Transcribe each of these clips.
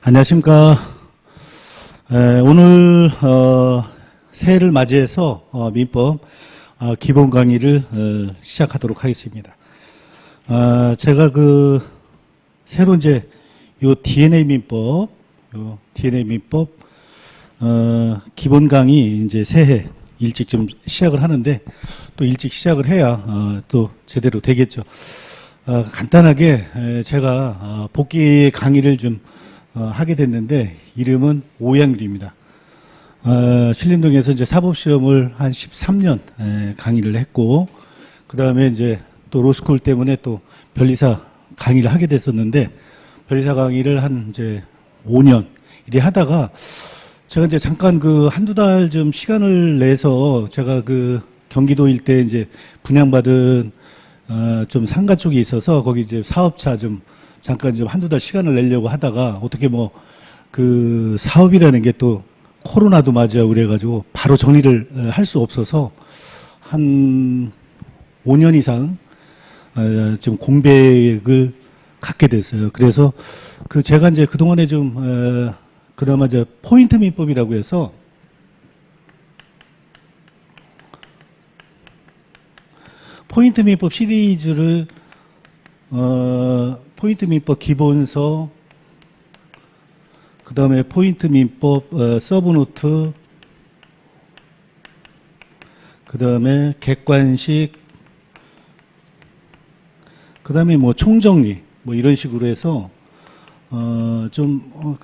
안녕하십니까. 오늘 새해를 맞이해서 민법 기본 강의를 시작하도록 하겠습니다. 제가 새로 이제 요 DNA 민법 기본 강의 이제 새해 일찍 좀 시작을 하는데, 또 일찍 시작을 해야 또 제대로 되겠죠. 간단하게 제가 복귀 강의를 좀 하게 됐는데, 이름은 오양률입니다. 신림동에서 이제 사법시험을 한 13년 강의를 했고, 그 다음에 이제 또 로스쿨 때문에 또 변리사 강의를 하게 됐었는데, 변리사 강의를 한 이제 5년 이래 하다가, 제가 이제 잠깐 한두 달 좀 시간을 내서 제가 경기도 일대 이제 분양받은 좀 상가 쪽에 있어서 거기 이제 사업차 좀 잠깐 좀 한두 달 시간을 내려고 하다가, 어떻게 사업이라는 게 또 코로나도 맞이하고 그래가지고 바로 정리를 할 수 없어서 한 5년 이상 좀 공백을 갖게 됐어요. 그래서 제가 이제 그동안에 좀 그나마 이제 포인트 민법이라고 해서 포인트 민법 시리즈를 포인트 민법 기본서, 그 다음에 포인트 민법 서브노트, 그 다음에 객관식, 그 다음에 총정리 이런 식으로 해서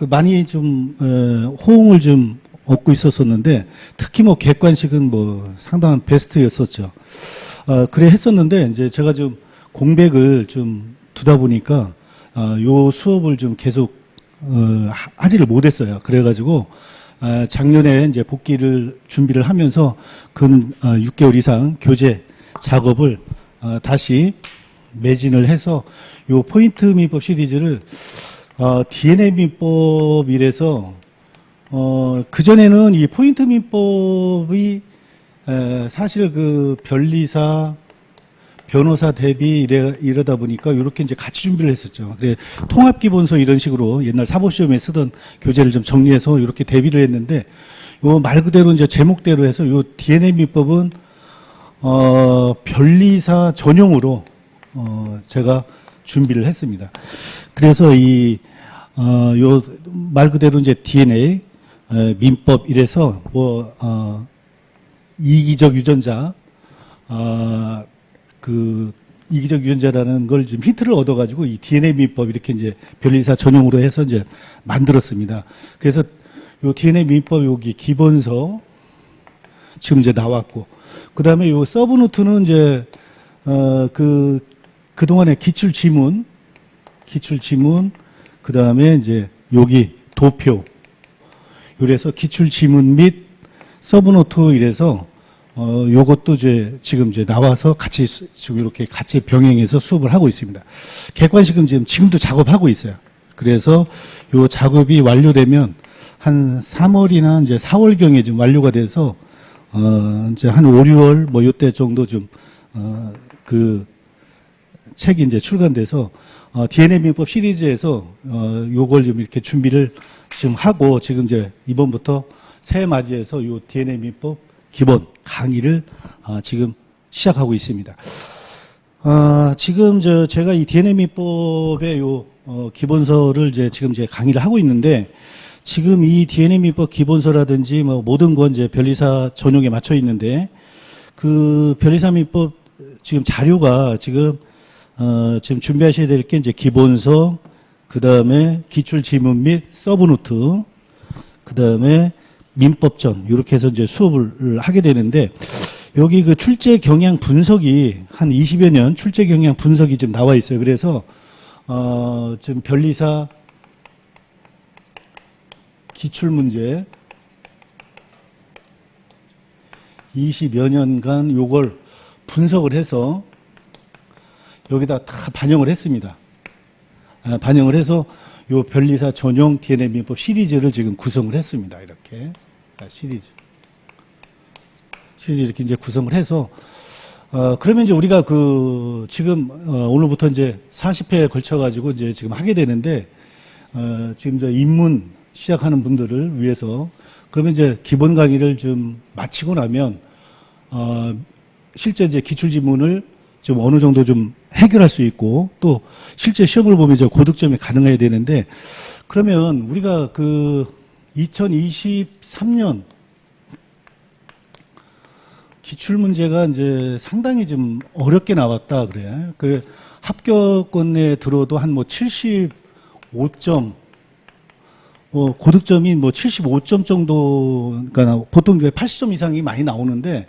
많이 좀 호응을 좀 얻고 있었었는데, 특히 객관식은 상당한 베스트였었죠. 그래 했었는데, 이제 제가 좀 공백을 좀 두다 보니까 요 수업을 좀 계속 하지를 못했어요. 그래가지고 작년에 이제 복귀를 준비를 하면서 근 6개월 이상 교재 작업을 다시 매진을 해서 요 포인트 민법 시리즈를 DNA 민법이라서 그전에는 이 포인트 민법이 사실 변리사, 변호사 대비 이러다 보니까 이렇게 이제 같이 준비를 했었죠. 그래, 통합기본서 이런 식으로 옛날 사법시험에 쓰던 교재를 좀 정리해서 이렇게 대비를 했는데, 요 말 그대로 이제 제목대로 해서 요 DNA 민법은 변리사 전용으로 제가 준비를 했습니다. 그래서 요 말 그대로 이제 DNA 민법 이래서 이기적 유전자, 이기적 유전자라는 걸 좀 힌트를 얻어가지고 이 DNA 민법 이렇게 이제 변리사 전용으로 해서 이제 만들었습니다. 그래서 요 DNA 민법 여기 기본서 지금 이제 나왔고, 그 다음에 요 서브노트는 이제, 그동안의 기출지문, 그 다음에 이제 여기 도표, 이래서 기출지문 및 서브노트 이래서 요것도 지금 나와서 지금 이렇게 같이 병행해서 수업을 하고 있습니다. 객관식은 지금도 작업하고 있어요. 그래서 요 작업이 완료되면 한 3월이나 이제 4월경에 좀 완료가 돼서, 이제 한 5, 6월 요때 정도 책이 이제 출간돼서, DNA 민법 시리즈에서, 요걸 좀 이렇게 준비를 지금 하고, 지금 이제 이번부터 새해 맞이해서 요 DNA 민법 기본 강의를 지금 시작하고 있습니다. 지금 제가 이 DNA 민법의 기본서를 지금 강의를 하고 있는데, 지금 이 DNA 민법 기본서라든지 모든 건 변리사 전용에 맞춰 있는데, 변리사 민법 지금 자료가 지금 준비하셔야 될 게 이제 기본서, 그 다음에 기출 지문 및 서브노트, 그 다음에 민법전, 이렇게 해서 이제 수업을 하게 되는데, 여기 출제 경향 분석이 한 20여 년 출제 경향 분석이 지금 나와 있어요. 그래서, 지금 변리사 기출문제 20여 년간 요걸 분석을 해서 여기다 다 반영을 했습니다. 반영을 해서 요 변리사 전용 DNA 민법 시리즈를 지금 구성을 했습니다. 이렇게. 시리즈 이렇게 이제 구성을 해서, 그러면 이제 우리가 지금, 오늘부터 이제 40회에 걸쳐가지고 이제 지금 하게 되는데, 지금 저 입문 시작하는 분들을 위해서 그러면 이제 기본 강의를 좀 마치고 나면 실제 이제 기출 지문을 좀 어느 정도 좀 해결할 수 있고 또 실제 시험을 보면 이제 고득점이 가능해야 되는데 그러면 우리가 그 2023년 기출 문제가 이제 상당히 좀 어렵게 나왔다 그래. 그 합격권에 들어도 한 뭐 75점, 고득점이 뭐 75점 정도, 그러니까 보통 80점 이상이 많이 나오는데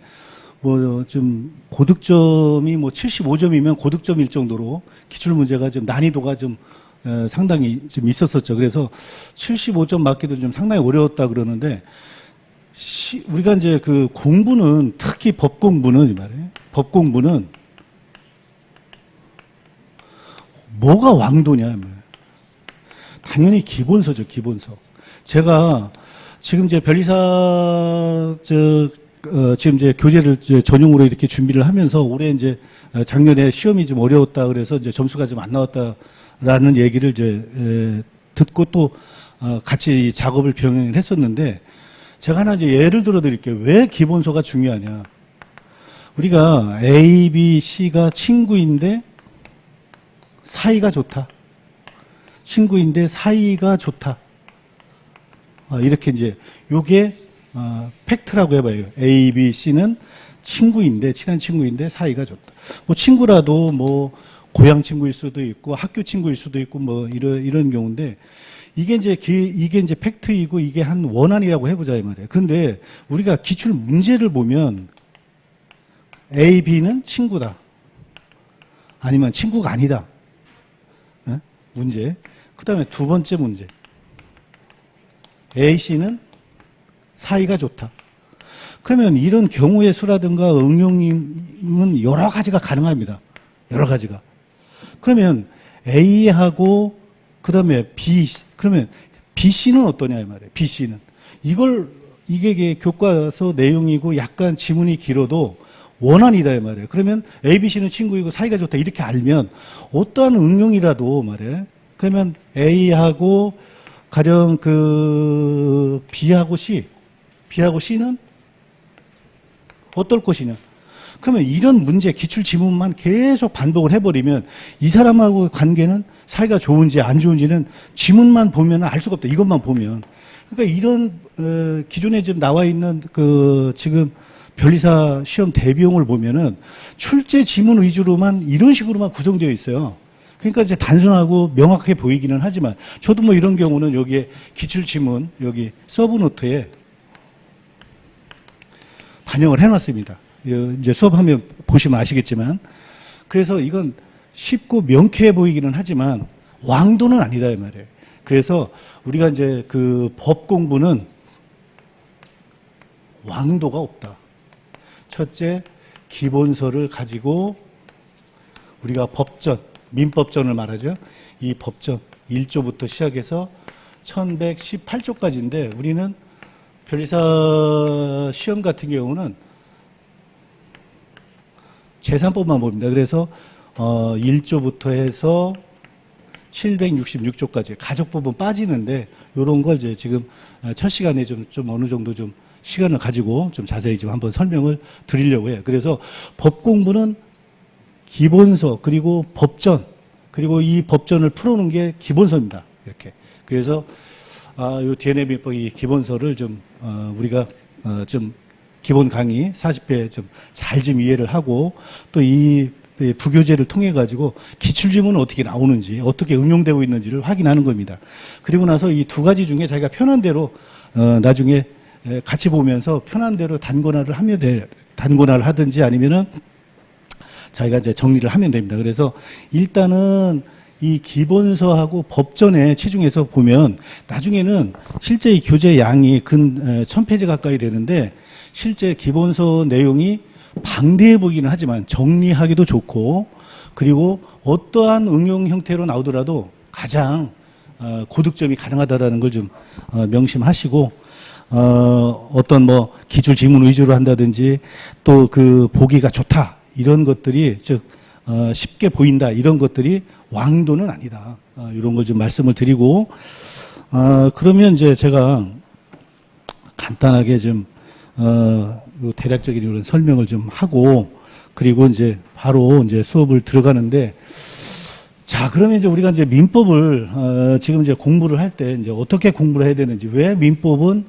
뭐 좀 고득점이 뭐 75점이면 고득점일 정도로 기출 문제가 좀 난이도가 좀 상당히 좀 있었었죠. 그래서 75점 맞기도 좀 상당히 어려웠다 그러는데 우리가 이제 그 공부는 특히 법 공부는 이 말이에요. 법 공부는 뭐가 왕도냐 이 말이에요. 당연히 기본서죠, 기본서. 제가 지금 이제 변리사 지금 이제 교재를 이제 전용으로 이렇게 준비를 하면서 올해 이제 작년에 시험이 좀 어려웠다 그래서 이제 점수가 좀 안 나왔다라는 얘기를 이제 듣고 또 같이 작업을 병행을 했었는데 제가 하나 이제 예를 들어 드릴게요. 왜 기본서가 중요하냐. 우리가 A, B, C가 친구인데 사이가 좋다. 친구인데 사이가 좋다. 이렇게 이제 요게 팩트라고 해봐요. A, B, C는 친구인데 친한 친구인데 사이가 좋다. 뭐 친구라도 뭐 고향 친구일 수도 있고 학교 친구일 수도 있고 뭐 이런 경우인데 이게 이제 팩트이고 이게 한 원안이라고 해보자 이 말이에요. 그런데 우리가 기출 문제를 보면 A, B는 친구다. 아니면 친구가 아니다. 문제. 그 다음에 두 번째 문제. A, C는 사이가 좋다. 그러면 이런 경우의 수라든가 응용은 여러 가지가 가능합니다. 여러 가지가. 그러면 A하고 그 다음에 B, 그러면 BC는 어떠냐 이 말이에요. BC는. 이게 교과서 내용이고 약간 지문이 길어도 원한이다 이 말이에요. 그러면 ABC는 친구이고 사이가 좋다 이렇게 알면 어떠한 응용이라도 말이에요. 그러면 A하고 가령 그 B하고 C는 어떨 것이냐. 그러면 이런 문제 기출 지문만 계속 반복을 해버리면 이 사람하고 관계는 사이가 좋은지 안 좋은지는 지문만 보면 알 수가 없다. 이것만 보면. 그러니까 이런 기존에 지금 나와 있는 그 지금 변리사 시험 대비용을 보면은 출제 지문 위주로만 이런 식으로만 구성되어 있어요. 그러니까 이제 단순하고 명확하게 보이기는 하지만 저도 뭐 이런 경우는 여기에 기출 지문 여기 서브노트에 반영을 해놨습니다. 이제 수업하면 보시면 아시겠지만 그래서 이건 쉽고 명쾌해 보이기는 하지만 왕도는 아니다 이 말이에요. 그래서 우리가 이제 그 법 공부는 왕도가 없다. 첫째, 기본서를 가지고 우리가 법전, 민법전을 말하죠. 이 법전 1조부터 시작해서 1118조까지인데 우리는 변리사 시험 같은 경우는 재산법만 봅니다. 그래서 1조부터 해서 766조까지 가족법은 빠지는데 이런 걸 이제 지금 첫 시간에 좀 어느 정도 좀 시간을 가지고 좀 자세히 좀 한번 설명을 드리려고 해요. 그래서 법 공부는 기본서 그리고 법전 그리고 이 법전을 풀어놓은 게 기본서입니다. 이렇게. 그래서 요 DNA 민법 이 기본서를 좀 우리가 좀 기본 강의 40회 좀 잘 좀 이해를 하고 또 이 부교재를 통해 가지고 기출지문은 어떻게 나오는지 어떻게 응용되고 있는지를 확인하는 겁니다. 그리고 나서 이 두 가지 중에 자기가 편한 대로 나중에 같이 보면서 편한 대로 단권화를 하면 단권화를 하든지 아니면은 자기가 이제 정리를 하면 됩니다. 그래서 일단은 이 기본서하고 법전에 치중해서 보면 나중에는 실제 이 교재 양이 근 1000페이지 가까이 되는데 실제 기본서 내용이 방대해 보이기는 하지만 정리하기도 좋고 그리고 어떠한 응용 형태로 나오더라도 가장 고득점이 가능하다라는 걸 좀 명심하시고 어떤 뭐 기출 지문 위주로 한다든지 또 그 보기가 좋다 이런 것들이 즉 쉽게 보인다. 이런 것들이 왕도는 아니다. 이런 걸 좀 말씀을 드리고, 그러면 이제 제가 간단하게 좀, 요 대략적인 이런 설명을 좀 하고, 그리고 이제 바로 이제 수업을 들어가는데, 자, 그러면 이제 우리가 이제 민법을, 지금 이제 공부를 할 때 이제 어떻게 공부를 해야 되는지, 왜 민법은,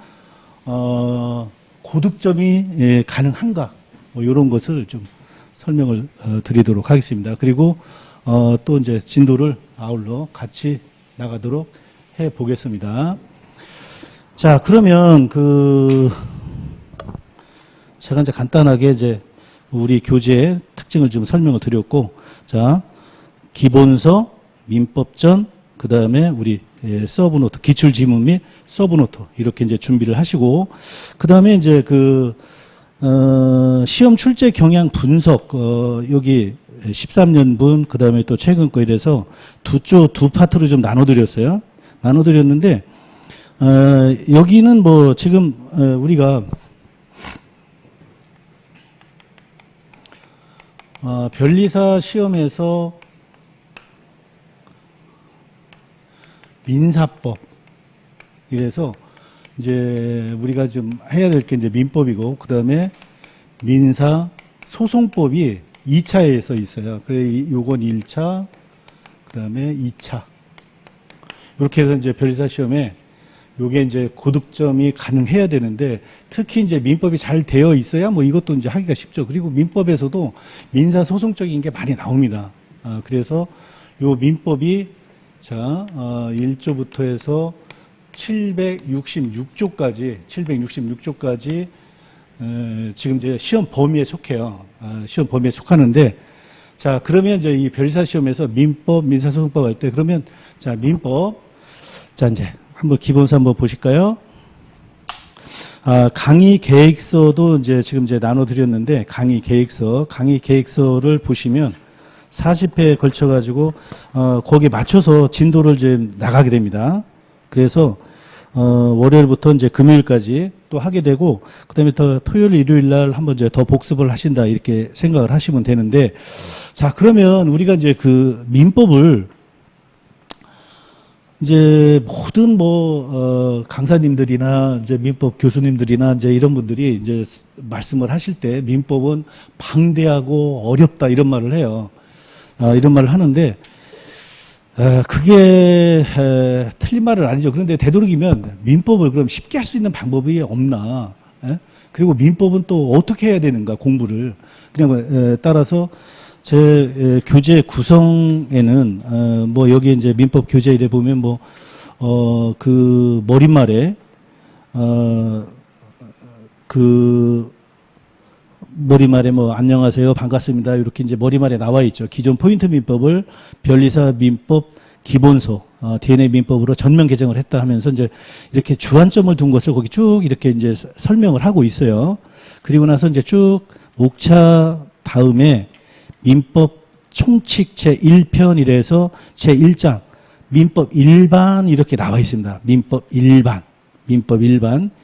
고득점이 가능한가, 뭐 이런 것을 좀 설명을 드리도록 하겠습니다. 그리고, 또 이제 진도를 아울러 같이 나가도록 해 보겠습니다. 자, 그러면 제가 이제 간단하게 이제 우리 교재의 특징을 좀 설명을 드렸고, 자, 기본서, 민법전, 그 다음에 우리 서브노트, 기출지문 및 서브노트, 이렇게 이제 준비를 하시고, 그 다음에 이제 시험 출제 경향 분석, 여기 13년분, 그 다음에 또 최근 거 이래서 두 파트로 좀 나눠드렸어요. 나눠드렸는데, 여기는 뭐 지금, 우리가, 변리사 시험에서 민사법, 이래서 이제 우리가 좀 해야 될 게 이제 민법이고, 그 다음에 민사 소송법이 2차에 써 있어요. 그래, 요건 1차, 그 다음에 2차. 이렇게 해서 이제 변리사 시험에 요게 이제 고득점이 가능해야 되는데, 특히 이제 민법이 잘 되어 있어야 뭐 이것도 이제 하기가 쉽죠. 그리고 민법에서도 민사 소송적인 게 많이 나옵니다. 그래서 요 민법이, 자, 1조부터 해서 766조까지 지금 이제 시험 범위에 속해요. 시험 범위에 속하는데, 자, 그러면 이제 이 변리사 시험에서 민법, 민사소송법 할 때, 그러면, 자, 민법, 자, 이제 한번 기본서 한번 보실까요? 강의 계획서도 이제 지금 이제 나눠드렸는데, 강의 계획서를 보시면 40회에 걸쳐가지고, 거기에 맞춰서 진도를 좀 나가게 됩니다. 그래서, 월요일부터 이제 금요일까지 또 하게 되고, 그 다음에 더 토요일, 일요일 날 한번 이제 더 복습을 하신다, 이렇게 생각을 하시면 되는데, 자, 그러면 우리가 이제 민법을 이제 모든 강사님들이나 이제 민법 교수님들이나 이제 이런 분들이 이제 말씀을 하실 때 민법은 방대하고 어렵다, 이런 말을 해요. 이런 말을 하는데, 그게 틀린 말은 아니죠. 그런데 되도록이면 민법을 그럼 쉽게 할 수 있는 방법이 없나? 그리고 민법은 또 어떻게 해야 되는가, 공부를. 그냥 따라서 제 교재 구성에는 뭐 여기 이제 민법 교재 이래 보면 뭐 머릿말에 머리말에 뭐 안녕하세요, 반갑습니다, 이렇게 이제 머리말에 나와 있죠. 기존 포인트 민법을 변리사 민법 기본서 DNA 민법으로 전면 개정을 했다 하면서 이제 이렇게 주안점을 둔 것을 거기 쭉 이렇게 이제 설명을 하고 있어요. 그리고 나서 이제 쭉 목차 다음에 민법 총칙 제1편이라서 제1장 민법 일반 이렇게 나와 있습니다. 민법 일반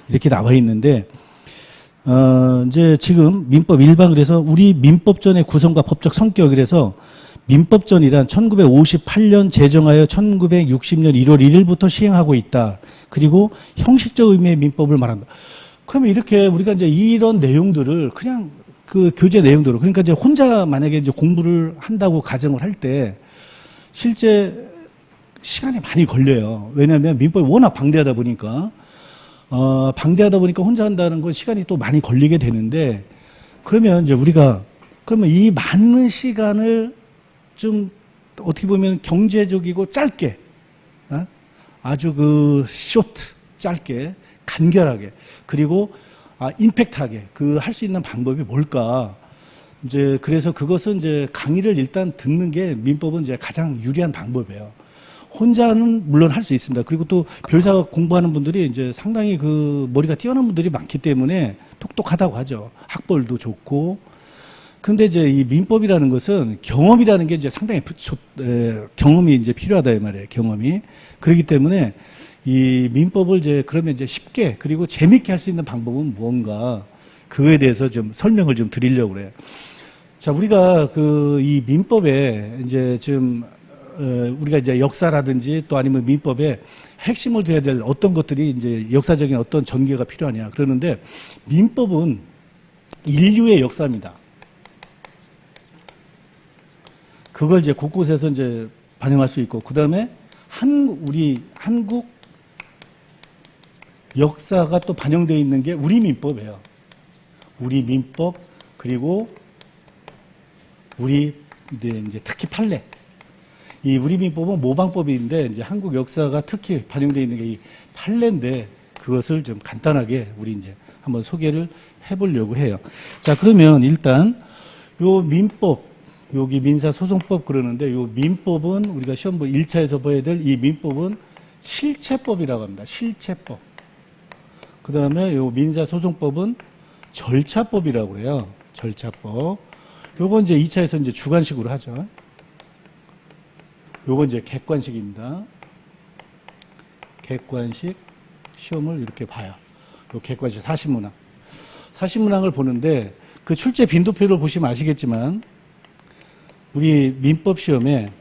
이렇게 나와 있는데, 이제 지금 민법 일반, 그래서 우리 민법전의 구성과 법적 성격이라서 민법전이란 1958년 제정하여 1960년 1월 1일부터 시행하고 있다. 그리고 형식적 의미의 민법을 말한다. 그러면 이렇게 우리가 이제 이런 내용들을 그냥 교재 내용대로, 그러니까 이제 혼자 만약에 이제 공부를 한다고 가정을 할 때 실제 시간이 많이 걸려요. 왜냐하면 민법이 워낙 방대하다 보니까 혼자 한다는 건 시간이 또 많이 걸리게 되는데, 그러면 이제 우리가 그러면 이 많은 시간을 좀 어떻게 보면 경제적이고 짧게, 아주 쇼트, 짧게, 간결하게, 그리고 임팩트하게 할 수 있는 방법이 뭘까? 이제 그래서 그것은 이제 강의를 일단 듣는 게 민법은 이제 가장 유리한 방법이에요. 혼자는 물론 할 수 있습니다. 그리고 또 변리사 공부하는 분들이 이제 상당히 머리가 뛰어난 분들이 많기 때문에 똑똑하다고 하죠. 학벌도 좋고. 근데 이제 이 민법이라는 것은 경험이라는 게 이제 상당히 경험이 이제 필요하다, 이 말이에요. 경험이. 그렇기 때문에 이 민법을 이제 그러면 이제 쉽게 그리고 재밌게 할 수 있는 방법은 무언가, 그거에 대해서 좀 설명을 좀 드리려고 그래요. 자, 우리가 이 민법에 이제 지금 우리가 이제 역사라든지 또 아니면 민법에 핵심을 둬야 될 어떤 것들이 이제 역사적인 어떤 전개가 필요하냐 그러는데 민법은 인류의 역사입니다. 그걸 이제 곳곳에서 이제 반영할 수 있고 그 다음에 우리 한국 역사가 또 반영되어 있는 게 우리 민법이에요. 우리 민법 그리고 우리 이제 특히 판례. 이 우리 민법은 모방법인데 이제 한국 역사가 특히 반영되어 있는 게 이 판례인데 그것을 좀 간단하게 우리 이제 한번 소개를 해보려고 해요. 자, 그러면 일단 요 민법, 여기 민사소송법 그러는데 요 민법은 우리가 시험 1차에서 봐야 될 이 민법은 실체법이라고 합니다. 실체법. 그 다음에 요 민사소송법은 절차법이라고 해요. 절차법. 요건 이제 2차에서 이제 주관식으로 하죠. 요건 이제 객관식입니다. 객관식 시험을 이렇게 봐요. 요 객관식 사실문항. 사실문항을 보는데 그 출제 빈도표를 보시면 아시겠지만 우리 민법 시험에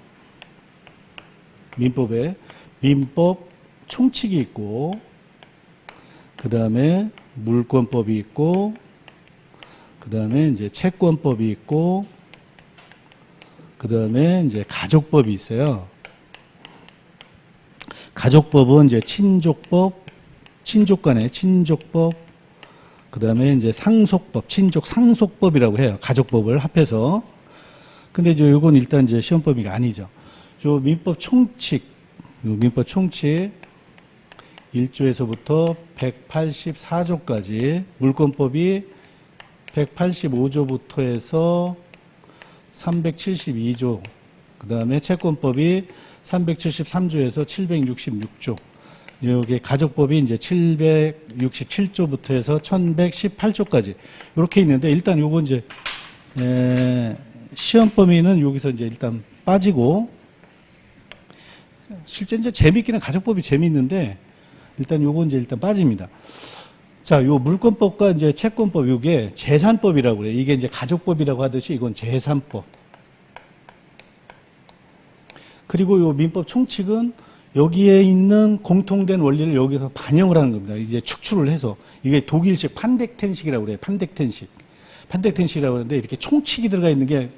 민법 총칙이 있고 그 다음에 물권법이 있고 그 다음에 이제 채권법이 있고 그 다음에 이제 가족법이 있어요. 가족법은 이제 친족간의 친족법, 그 다음에 이제 상속법, 상속법이라고 해요. 가족법을 합해서. 근데 이제 요건 일단 이제 시험법이 아니죠. 요 민법 총칙 1조에서부터 184조까지, 물권법이 185조부터 해서 372조, 그 다음에 채권법이 373조에서 766조, 여기 가족법이 이제 767조부터 해서 1118조까지 이렇게 있는데 일단 요거 이제 시험 범위는 여기서 이제 일단 빠지고 실제 이제 재밌기는 가족법이 재밌는데 일단 요거 이제 일단 빠집니다. 자, 요 물권법과 이제 채권법 요게 재산법이라고 그래요. 이게 이제 가족법이라고 하듯이 이건 재산법. 그리고 요 민법 총칙은 여기에 있는 공통된 원리를 여기서 반영을 하는 겁니다. 이제 축출을 해서 이게 독일식 판덱텐식이라고 그래요. 판덱텐식이라고 하는데 이렇게 총칙이 들어가 있는 게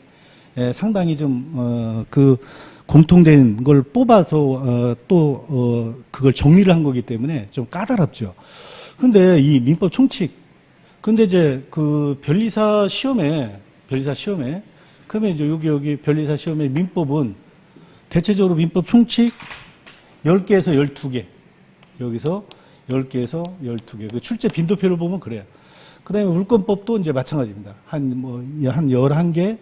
상당히 좀 공통된 걸 뽑아서 그걸 정리를 한 거기 때문에 좀 까다롭죠. 근데 이 민법 총칙, 근데 이제 그 변리사 시험에 그러면 이제 여기 변리사 시험에 민법은 대체적으로 민법 총칙 10개에서 12개, 여기서 10개에서 12개. 그 출제 빈도표를 보면 그래요. 그 다음에 물권법도 이제 마찬가지입니다. 한 11개,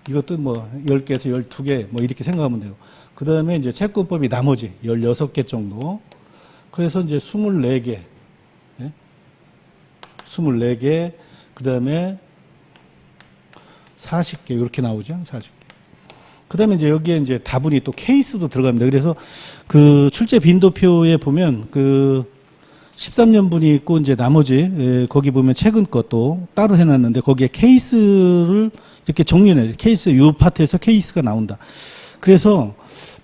이것도 뭐 10개에서 12개, 뭐 이렇게 생각하면 돼요. 그 다음에 이제 채권법이 나머지 16개 정도. 그래서 이제 24개, 24개, 그 다음에 40개, 이렇게 나오죠. 40개. 그 다음에 이제 여기에 이제 다분히 또 케이스도 들어갑니다. 그래서 그 출제 빈도표에 보면 그 13년분이 있고 이제 나머지 거기 보면 최근 것도 따로 해놨는데 거기에 케이스를 이렇게 정리해요. 케이스, 이 파트에서 케이스가 나온다. 그래서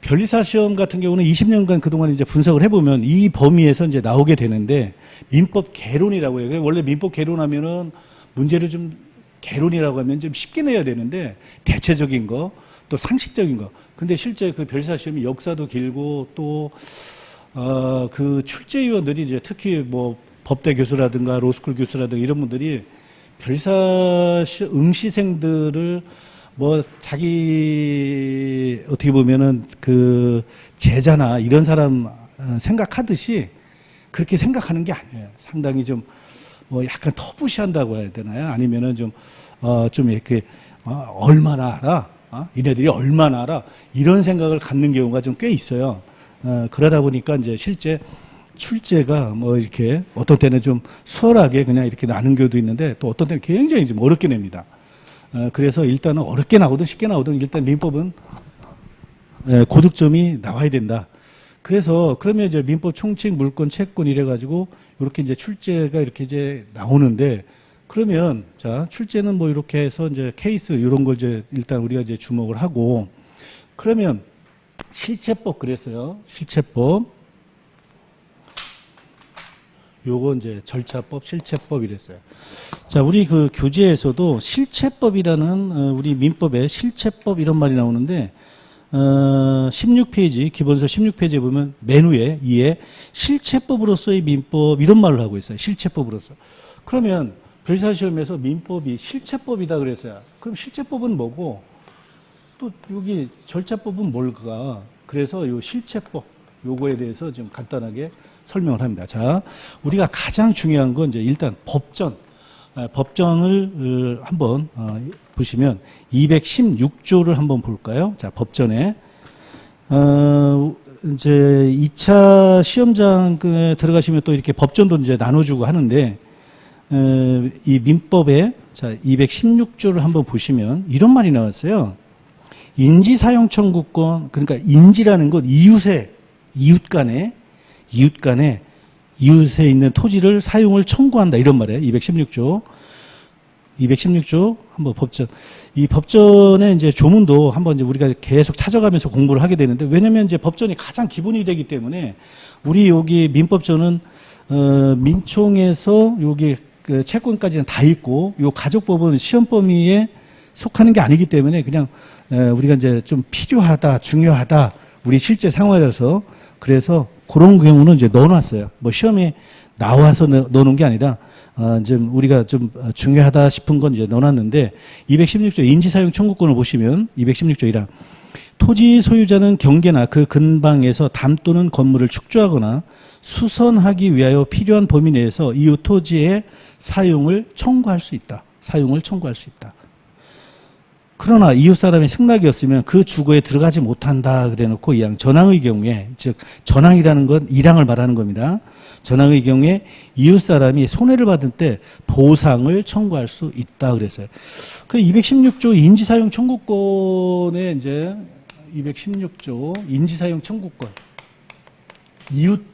변리사 시험 같은 경우는 20년간 그동안 이제 분석을 해보면 이 범위에서 이제 나오게 되는데 민법 개론이라고 해요. 원래 민법 개론하면은 문제를 좀 개론이라고 하면 좀 쉽게 내야 되는데 대체적인 거, 또 상식적인 거. 근데 실제 그 변리사 시험이 역사도 길고 또 그 출제위원들이 이제 특히 뭐 법대 교수라든가 로스쿨 교수라든가 이런 분들이 변리사 응시생들을 뭐 자기 어떻게 보면은 그 제자나 이런 사람 생각하듯이 그렇게 생각하는 게 아니에요. 상당히 좀 뭐 약간 터부시한다고 해야 되나요? 아니면은 좀 이렇게 얼마나 알아? 이네들이 얼마나 알아? 이런 생각을 갖는 경우가 좀 꽤 있어요. 그러다 보니까 이제 실제 출제가 뭐 이렇게 어떤 때는 좀 수월하게 그냥 이렇게 나는 경우도 있는데 또 어떤 때는 굉장히 좀 어렵게 냅니다. 그래서 일단은 어렵게 나오든 쉽게 나오든 일단 민법은 고득점이 나와야 된다. 그래서 그러면 이제 민법 총칙, 물권, 채권 이래가지고 이렇게 이제 출제가 이렇게 이제 나오는데 그러면 자 출제는 뭐 이렇게 해서 이제 케이스 이런 걸 이제 일단 우리가 이제 주목을 하고 그러면 실체법 그랬어요. 실체법. 요거 이제 절차법, 실체법 이랬어요. 자, 우리 그 교재에서도 실체법이라는 우리 민법에 실체법 이런 말이 나오는데 16페이지 기본서 16페이지에 보면 맨 위에 이에 실체법으로서의 민법 이런 말을 하고 있어요. 실체법으로서. 그러면 별사 시험에서 민법이 실체법이다 그랬어요. 그럼 실체법은 뭐고 또 여기 절차법은 뭘까? 그래서 요 실체법 요거에 대해서 좀 간단하게 설명을 합니다. 자, 우리가 가장 중요한 건 이제 일단 법전, 법전을 한번 보시면 216조를 한번 볼까요? 자, 법전에 이제 2차 시험장에 들어가시면 또 이렇게 법전도 이제 나눠주고 하는데 이 민법에 자 216조를 한번 보시면 이런 말이 나왔어요. 인지사용 청구권 그러니까 인지라는 것 이웃에 이웃에 있는 토지를 사용을 청구한다 이런 말이에요. 216조 한번 법전 이 법전의 이제 조문도 한번 이제 우리가 계속 찾아가면서 공부를 하게 되는데 왜냐면 이제 법전이 가장 기본이 되기 때문에 우리 여기 민법전은 민총에서 여기 그 채권까지는 다 있고 요 가족법은 시험 범위에 속하는 게 아니기 때문에 그냥 우리가 이제 좀 필요하다 중요하다 우리 실제 상황이라서 그래서 그런 경우는 이제 넣어놨어요. 뭐 시험에 나와서 넣어놓은 게 아니라 좀 우리가 좀 중요하다 싶은 건 이제 넣어놨는데 216조 인지사용 청구권을 보시면 216조 1항 토지 소유자는 경계나 그 근방에서 담 또는 건물을 축조하거나 수선하기 위하여 필요한 범위 내에서 이웃 토지의 사용을 청구할 수 있다. 그러나 이웃 사람의 승낙이었으면 그 주거에 들어가지 못한다 그래놓고 이항 전항의 경우에 즉 전항이라는 건 1항을 말하는 겁니다. 전항의 경우에 이웃 사람이 손해를 받을 때 보상을 청구할 수 있다 그랬어요. 그 216조 인지사용 청구권에 이제 216조 인지사용 청구권 이웃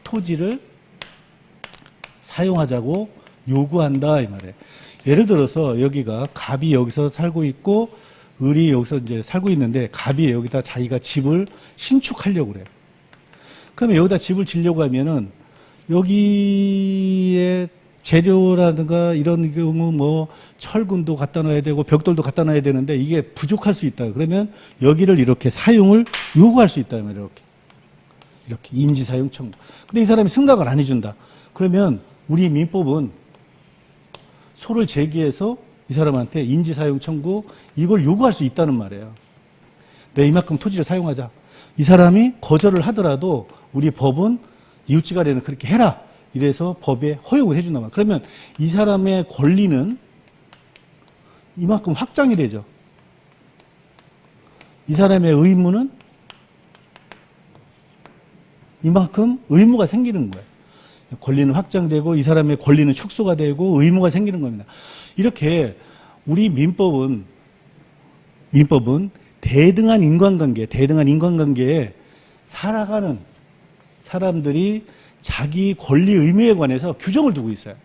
토지를 사용하자고 요구한다 이 말이에요. 예를 들어서 여기가 갑이 여기서 살고 있고 을이 여기서 이제 살고 있는데 갑이 여기다 자기가 집을 신축하려고 그래요. 그러면 여기다 집을 지려고 하면은 여기에 재료라든가 이런 경우 뭐 철근도 갖다 놔야 되고 벽돌도 갖다 놔야 되는데 이게 부족할 수 있다. 그러면 여기를 이렇게 사용을 요구할 수 있다. 이렇게 인지사용 청구. 근데 이 사람이 승낙을 안 해준다. 그러면 우리 민법은 소를 제기해서 이 사람한테 인지사용 청구 이걸 요구할 수 있다는 말이에요. 내 이만큼 토지를 사용하자. 이 사람이 거절을 하더라도 우리 법은 이웃지간에는 그렇게 해라. 이래서 법에 허용을 해준단 말이에요. 그러면 이 사람의 권리는 이만큼 확장이 되죠. 이 사람의 의무는 이만큼 의무가 생기는 거예요. 권리는 확장되고 이 사람의 권리는 축소가 되고 의무가 생기는 겁니다. 이렇게 우리 민법은 대등한 인간관계에 살아가는 사람들이 자기 권리 의무에 관해서 규정을 두고 있어요.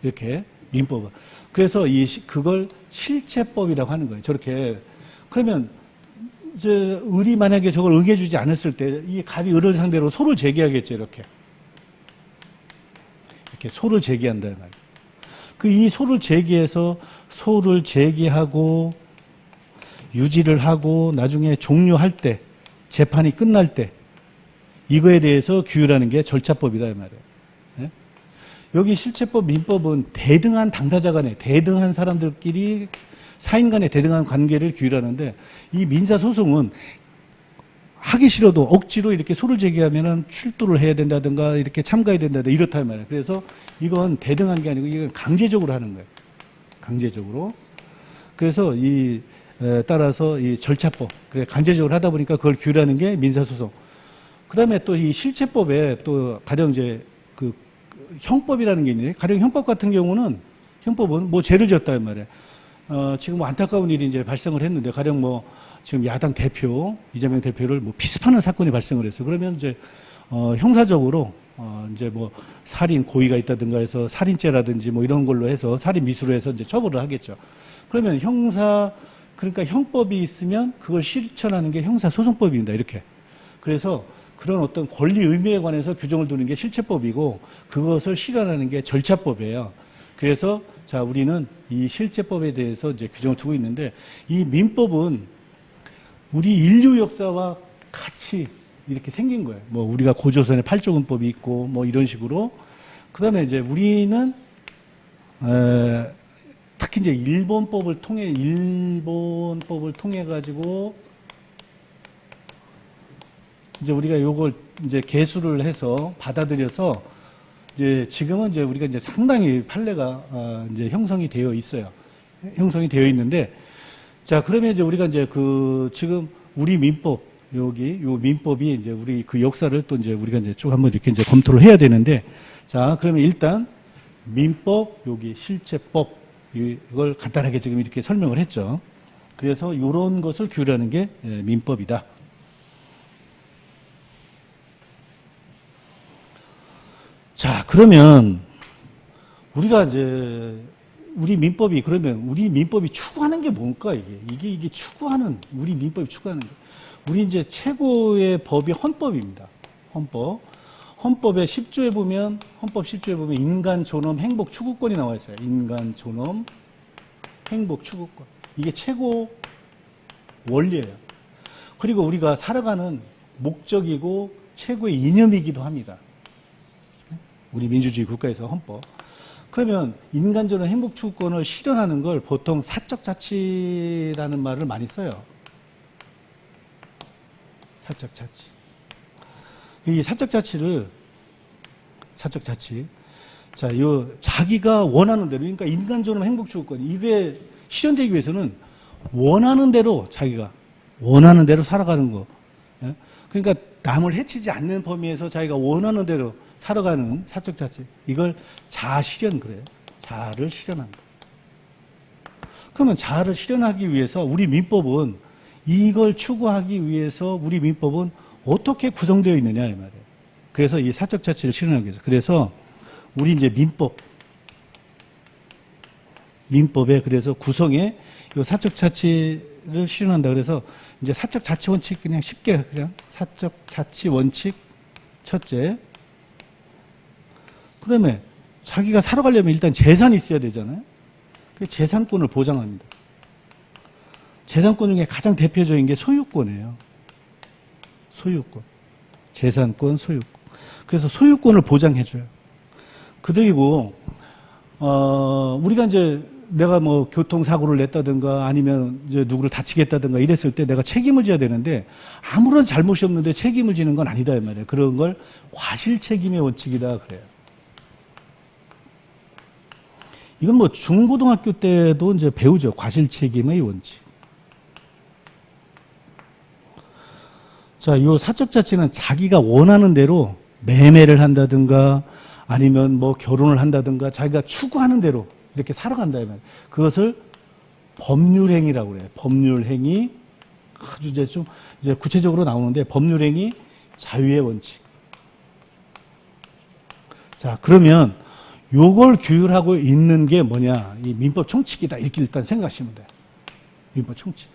이렇게 민법은. 그래서 그걸 실체법이라고 하는 거예요. 저렇게. 그러면 이제 을이 만약에 저걸 응해주지 않았을 때 이 갑이 을을 상대로 소를 제기하겠죠. 이렇게 소를 제기한다 말이에요. 이 소를 제기해서 소를 제기하고 유지를 하고 나중에 종료할 때 재판이 끝날 때 이거에 대해서 규율하는 게 절차법이다 이 말이에요. 네? 여기 실체법 민법은 대등한 당사자 간에 대등한 사람들끼리 사인 간의 대등한 관계를 규율하는데 이 민사소송은 하기 싫어도 억지로 이렇게 소를 제기하면은 출두를 해야 된다든가 이렇게 참가해야 된다든가 이렇다 말이에요. 그래서 이건 대등한 게 아니고 이건 강제적으로 하는 거예요. 강제적으로. 그래서 따라서 이 절차법, 강제적으로 하다 보니까 그걸 규율하는 게 민사소송. 그 다음에 또 이 실체법에 또 가령 이제 그 형법이라는 게 있는데 가령 형법 같은 경우는 형법은 뭐 죄를 지었다 말이에요. 지금 뭐 안타까운 일이 이제 발생을 했는데 가령 뭐 지금 야당 대표 이재명 대표를 뭐 피습하는 사건이 발생을 했어요. 그러면 이제 형사적으로 이제 뭐 살인 고의가 있다든가 해서 살인죄라든지 뭐 이런 걸로 해서 살인 미수로 해서 이제 처벌을 하겠죠. 그러면 그러니까 형법이 있으면 그걸 실천하는 게 형사소송법입니다. 이렇게. 그래서 그런 어떤 권리 의무에 관해서 규정을 두는 게 실체법이고 그것을 실현하는 게 절차법이에요. 그래서 자, 우리는 이 실체법에 대해서 이제 규정을 두고 있는데 이 민법은 우리 인류 역사와 같이 이렇게 생긴 거예요. 뭐 우리가 고조선의 팔조근법이 있고 뭐 이런 식으로. 그다음에 이제 우리는 특히 이제 일본법을 통해 가지고 이제 우리가 요걸 이제 개수를 해서 받아들여서 이제 지금은 이제 우리가 이제 상당히 판례가 이제 형성이 되어 있어요. 형성이 되어 있는데 자, 그러면 이제 우리가 이제 지금 우리 민법 요 민법이 이제 우리 그 역사를 또 이제 우리가 이제 쭉 한번 이렇게 이제 검토를 해야 되는데 자, 그러면 일단 민법 여기 실체법 이걸 간단하게 지금 이렇게 설명을 했죠. 그래서 이런 것을 규율하는 게 민법이다. 자, 그러면 우리가 이제 우리 민법이 추구하는 게 뭔가 이게 추구하는 우리 민법이 추구하는 게 우리 이제 최고의 법이 헌법입니다. 헌법의 10조에 보면 헌법 10조에 보면 인간 존엄 행복 추구권이 나와 있어요. 인간 존엄 행복 추구권. 이게 최고 원리예요. 그리고 우리가 살아가는 목적이고 최고의 이념이기도 합니다. 우리 민주주의 국가에서 헌법. 그러면 인간 존엄 행복 추구권을 실현하는 걸 보통 사적 자치라는 말을 많이 써요. 사적 자치. 이 사적 자치. 자, 자기가 원하는 대로, 그러니까 인간 존엄 행복 추구권, 이게 실현되기 위해서는 자기가 원하는 대로 살아가는 거. 그러니까 남을 해치지 않는 범위에서 자기가 원하는 대로 살아가는 사적 자치. 이걸 자아 실현 그래요. 자아를 실현한다. 그러면 자아를 실현하기 위해서 우리 민법은 이걸 추구하기 위해서 우리 민법은 어떻게 구성되어 있느냐 이 말이에요. 그래서 이 사적 자치를 실현하기 위해서. 그래서 우리 이제 민법에 그래서 구성에 이 사적 자치를 실현한다. 그래서 이제 사적 자치 원칙 그냥 쉽게 사적 자치 원칙 첫째. 그다음에 자기가 살아가려면 일단 재산이 있어야 되잖아요. 그 재산권을 보장합니다. 재산권 중에 가장 대표적인 게 소유권이에요. 소유권. 재산권, 소유권. 그래서 소유권을 보장해줘요. 그리고, 우리가 이제 내가 뭐 교통사고를 냈다든가 아니면 이제 누구를 다치겠다든가 이랬을 때 내가 책임을 져야 되는데 아무런 잘못이 없는데 책임을 지는 건 아니다, 이 말이에요. 그런 걸 과실책임의 원칙이다, 그래요. 이건 뭐 중고등학교 때도 이제 배우죠. 과실책임의 원칙. 자, 요 사적 자치는 자기가 원하는 대로 매매를 한다든가 아니면 뭐 결혼을 한다든가 자기가 추구하는 대로 이렇게 살아간다 면 그것을 법률행위라고 그래요. 법률행위 아주 이제 좀 이제 구체적으로 나오는데 법률행위 자유의 원칙. 자, 그러면 요걸 규율하고 있는 게 뭐냐? 이 민법 총칙이다. 이렇게 일단 생각하시면 돼요. 민법 총칙.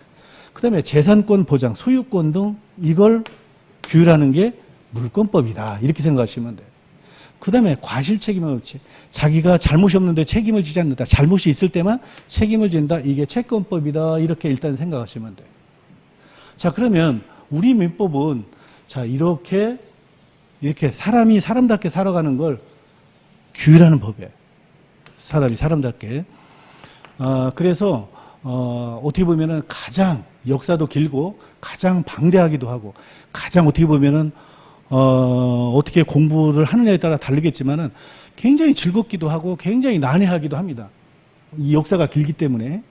그 다음에 재산권 보장, 소유권 등 이걸 규율하는 게 물권법이다. 이렇게 생각하시면 돼요. 그 다음에 과실책임의 원칙. 자기가 잘못이 없는데 책임을 지지 않는다. 잘못이 있을 때만 책임을 진다. 이게 채권법이다. 이렇게 일단 생각하시면 돼요. 자, 그러면 우리 민법은 자, 이렇게 사람이 사람답게 살아가는 걸 규율하는 법이에요. 사람이 사람답게. 그래서 어떻게 보면은 가장 역사도 길고 가장 방대하기도 하고 가장 어떻게 보면은 어떻게 공부를 하느냐에 따라 다르겠지만은 굉장히 즐겁기도 하고 굉장히 난해하기도 합니다. 이 역사가 길기 때문에.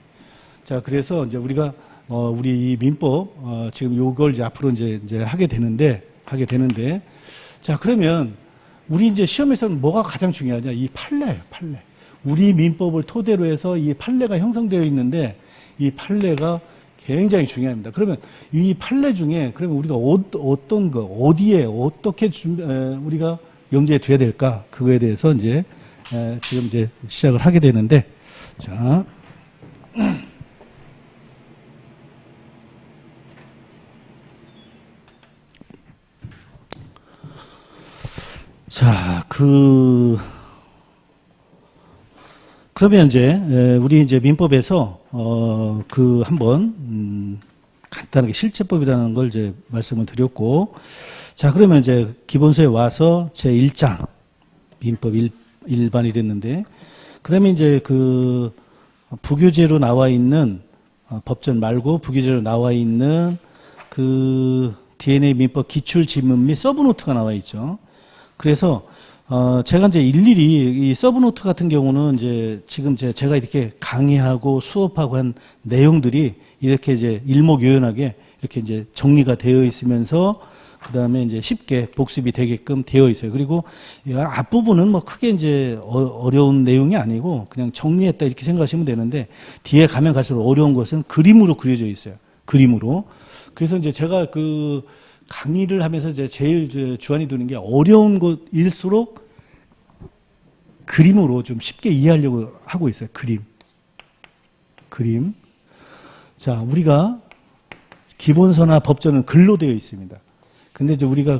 자, 그래서 이제 우리가 우리 이 민법 지금 요걸 이제 앞으로 이제 하게 되는데 자, 그러면 우리 이제 시험에서는 뭐가 가장 중요하냐? 이 판례예요, 판례. 우리 민법을 토대로 해서 이 판례가 형성되어 있는데 이 판례가 굉장히 중요합니다. 그러면 이 판례 중에 그러면 우리가 어떤 거, 어디에, 어떻게 우리가 염두에 둬야 될까? 그거에 대해서 이제 지금 이제 시작을 하게 되는데, 자. 자, 그러면 이제, 우리 이제 민법에서, 한번, 간단하게 실제법이라는 걸 이제 말씀을 드렸고, 자, 그러면 이제 기본서에 와서 제1장, 민법 일반 이랬는데, 그 다음에 이제 부교재로 나와 있는, 법전 말고 부교재로 나와 있는 DNA 민법 기출 지문 및 서브노트가 나와 있죠. 그래서 제가 이제 일일이 이 서브노트 같은 경우는 이제 지금 제가 이렇게 강의하고 수업하고 한 내용들이 이렇게 이제 일목요연하게 이렇게 이제 정리가 되어 있으면서 그다음에 이제 쉽게 복습이 되게끔 되어 있어요. 그리고 이 앞부분은 뭐 크게 이제 어려운 내용이 아니고 그냥 정리했다 이렇게 생각하시면 되는데 뒤에 가면 갈수록 어려운 것은 그림으로 그려져 있어요. 그림으로. 그래서 이제 제가 강의를 하면서 이제 제일 주안이 두는 게 어려운 것일수록 그림으로 좀 쉽게 이해하려고 하고 있어요. 그림. 자, 우리가 기본서나 법전은 글로 되어 있습니다. 근데 이제 우리가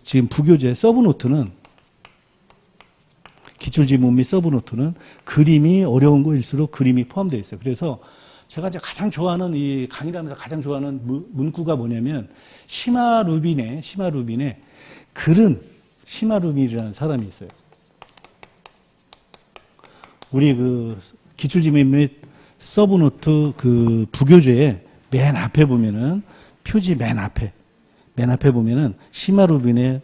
지금 부교재 서브노트는 기출지문 및 서브노트는 그림이 어려운 거일수록 그림이 포함되어 있어요. 그래서 제가 이제 가장 좋아하는 이 강의를 하면서 가장 좋아하는 문구가 뭐냐면 시마루빈의 시마루빈이라는 사람이 있어요. 우리 기출지문 및 서브노트 부교재의 맨 앞에 보면은 표지 맨 앞에 보면은 시마루빈의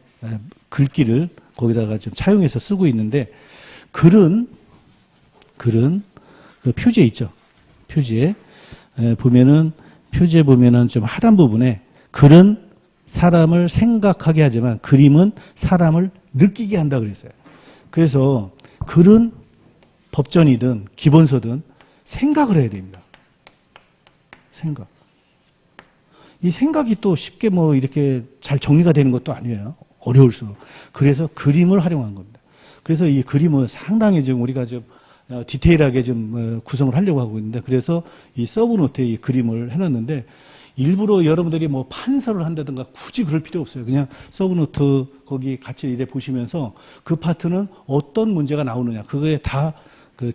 글귀를 거기다가 좀 차용해서 쓰고 있는데 글은 그 표지에 있죠. 표지에 보면은 좀 하단 부분에 글은 사람을 생각하게 하지만 그림은 사람을 느끼게 한다 그랬어요. 그래서 글은 법전이든 기본서든 생각을 해야 됩니다. 생각. 이 생각이 또 쉽게 뭐 이렇게 잘 정리가 되는 것도 아니에요. 어려울수록. 그래서 그림을 활용한 겁니다. 그래서 이 그림은 상당히 좀 우리가 좀 디테일하게 좀 구성을 하려고 하고 있는데 그래서 이 서브노트에 이 그림을 해놨는데 일부러 여러분들이 뭐 판서를 한다든가 굳이 그럴 필요 없어요. 그냥 서브노트 거기 같이 이래 보시면서 그 파트는 어떤 문제가 나오느냐 그거에 다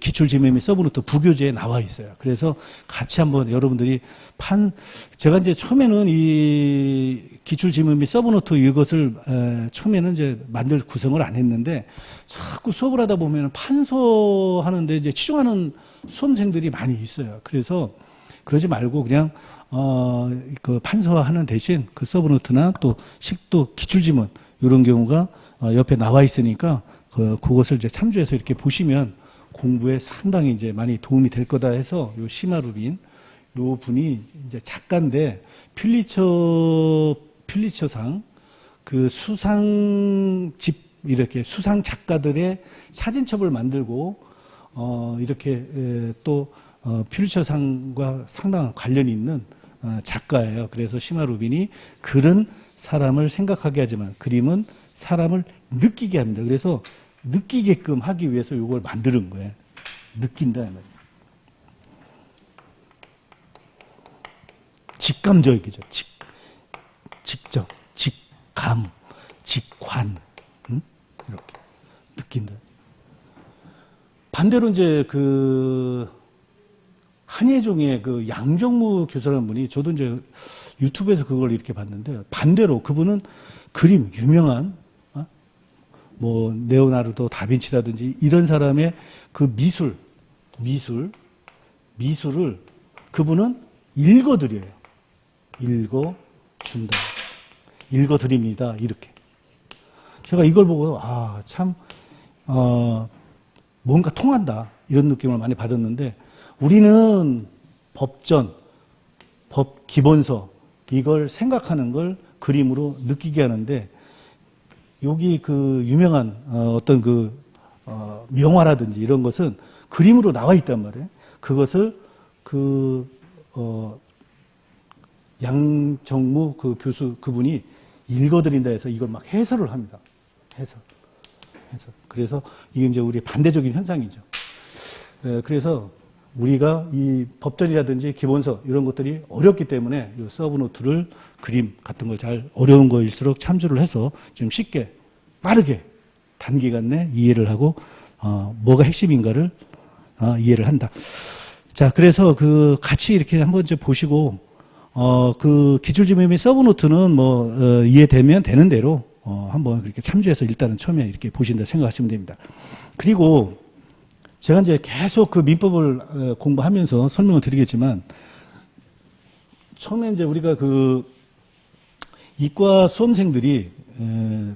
기출지문 및 서브노트 부교재에 나와 있어요. 그래서 같이 한번 여러분들이 제가 이제 처음에는 이 기출지문 및 서브노트 이것을 처음에는 이제 만들 구성을 안 했는데 자꾸 수업을 하다 보면 판서하는데 이제 치중하는 수험생들이 많이 있어요. 그래서 그러지 말고 그냥 판서하는 대신 서브노트나 또 기출지문 이런 경우가 옆에 나와 있으니까 그것을 이제 참조해서 이렇게 보시면 공부에 상당히 이제 많이 도움이 될 거다 해서 요 시마루빈 요 분이 이제 작가인데 퓰리처상 수상집 이렇게 수상 작가들의 사진첩을 만들고 이렇게 또 퓰리처상과 상당한 관련이 있는 작가예요. 그래서 시마루빈이 글은 사람을 생각하게 하지만 그림은 사람을 느끼게 합니다. 그래서 느끼게끔 하기 위해서 이걸 만드는 거예요. 느낀다. 직감적이죠. 직접, 직감, 직관. 이렇게. 느낀다. 반대로 이제 한예종의 양정무 교수라는 분이 저도 이제 유튜브에서 그걸 이렇게 봤는데 반대로 그분은 그림, 유명한 뭐 레오나르도 다빈치라든지 이런 사람의 미술을 그분은 읽어드려요. 읽어드립니다. 이렇게. 제가 이걸 보고 참 뭔가 통한다 이런 느낌을 많이 받았는데 우리는 법전, 기본서 이걸 생각하는 걸 그림으로 느끼게 하는데 여기 유명한 어떤 명화라든지 이런 것은 그림으로 나와 있단 말이에요. 그것을 양정무 교수 그분이 읽어드린다 해서 이걸 막 해설을 합니다. 해서. 그래서 이게 이제 우리 반대적인 현상이죠. 그래서 우리가 이 법전이라든지 기본서 이런 것들이 어렵기 때문에 이 서브노트를 그림 같은 걸 잘 어려운 거일수록 참조를 해서 좀 쉽게 빠르게 단기간 내 이해를 하고 뭐가 핵심인가를 이해를 한다. 자, 그래서 그 같이 이렇게 한번 이제 보시고 그 기출지문 및 서브노트는 뭐 이해되면 되는 대로 한번 그렇게 참조해서 일단은 처음에 이렇게 보신다 생각하시면 됩니다. 그리고 제가 이제 계속 그 민법을 공부하면서 설명을 드리겠지만 처음에 이제 우리가 그 이과 수험생들이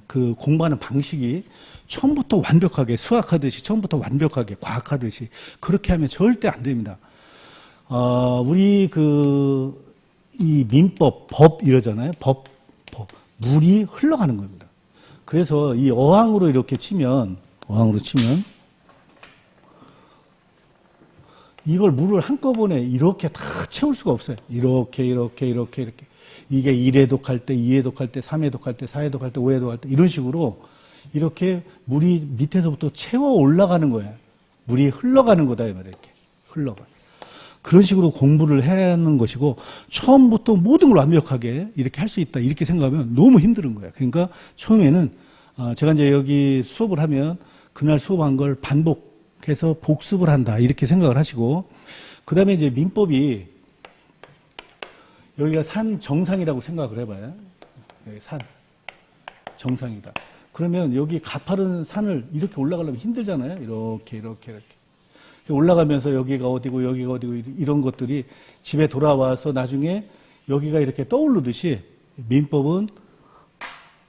그 공부하는 방식이 처음부터 완벽하게 수학하듯이 처음부터 완벽하게 과학하듯이 그렇게 하면 절대 안 됩니다. 우리 이 민법, 법 이러잖아요. 법, 물이 흘러가는 겁니다. 그래서 이 어항으로 이렇게 치면 이걸 물을 한꺼번에 이렇게 다 채울 수가 없어요. 이렇게. 이게 1회독 때, 2회독 때, 3회독 때, 4회독 때, 5회독 때 이런 식으로 이렇게 물이 밑에서부터 채워 올라가는 거예요. 물이 흘러가는 거다 이 말이에요. 이렇게 흘러가. 그런 식으로 공부를 해야 하는 것이고 처음부터 모든 걸 완벽하게 이렇게 할 수 있다 이렇게 생각하면 너무 힘든 거예요. 그러니까 처음에는 제가 이제 여기 수업을 하면 그날 수업한 걸 반복해서 복습을 한다 이렇게 생각을 하시고 그 다음에 이제 민법이 여기가 산 정상이라고 생각을 해봐요. 여기 산 정상이다. 그러면 여기 가파른 산을 이렇게 올라가려면 힘들잖아요. 이렇게 올라가면서 여기가 어디고 이런 것들이 집에 돌아와서 나중에 여기가 이렇게 떠오르듯이 민법은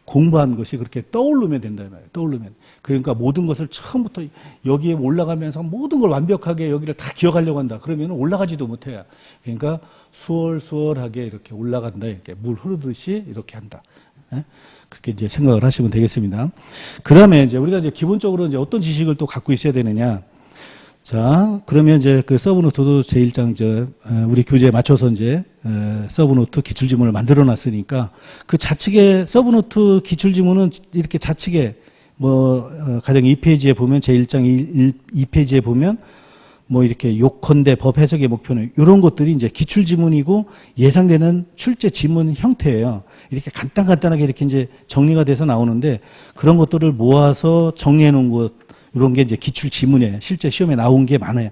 공부한 것이 그렇게 떠오르면 된다 말이에요. 떠오르면. 그러니까 모든 것을 처음부터 여기에 올라가면서 모든 걸 완벽하게 여기를 다 기억하려고 한다. 그러면 올라가지도 못해요. 그러니까 수월하게 이렇게 올라간다. 이렇게 물 흐르듯이 이렇게 한다. 그렇게 이제 생각을 하시면 되겠습니다. 그 다음에 이제 우리가 이제 기본적으로 이제 어떤 지식을 또 갖고 있어야 되느냐. 자, 그러면 이제 그 서브노트도 제1장 우리 교재에 맞춰서 이제 서브노트 기출지문을 만들어 놨으니까 그 좌측에 서브노트 기출지문은 이렇게 좌측에 가령 2페이지에 보면 제1장 2페이지에 보면 이렇게 요컨대 법 해석의 목표는 이런 것들이 이제 기출지문이고 예상되는 출제 지문 형태예요. 이렇게 간단하게 이렇게 이제 정리가 돼서 나오는데 그런 것들을 모아서 정리해 놓은 것 이런 게 이제 기출 지문에 실제 시험에 나온 게 많아요.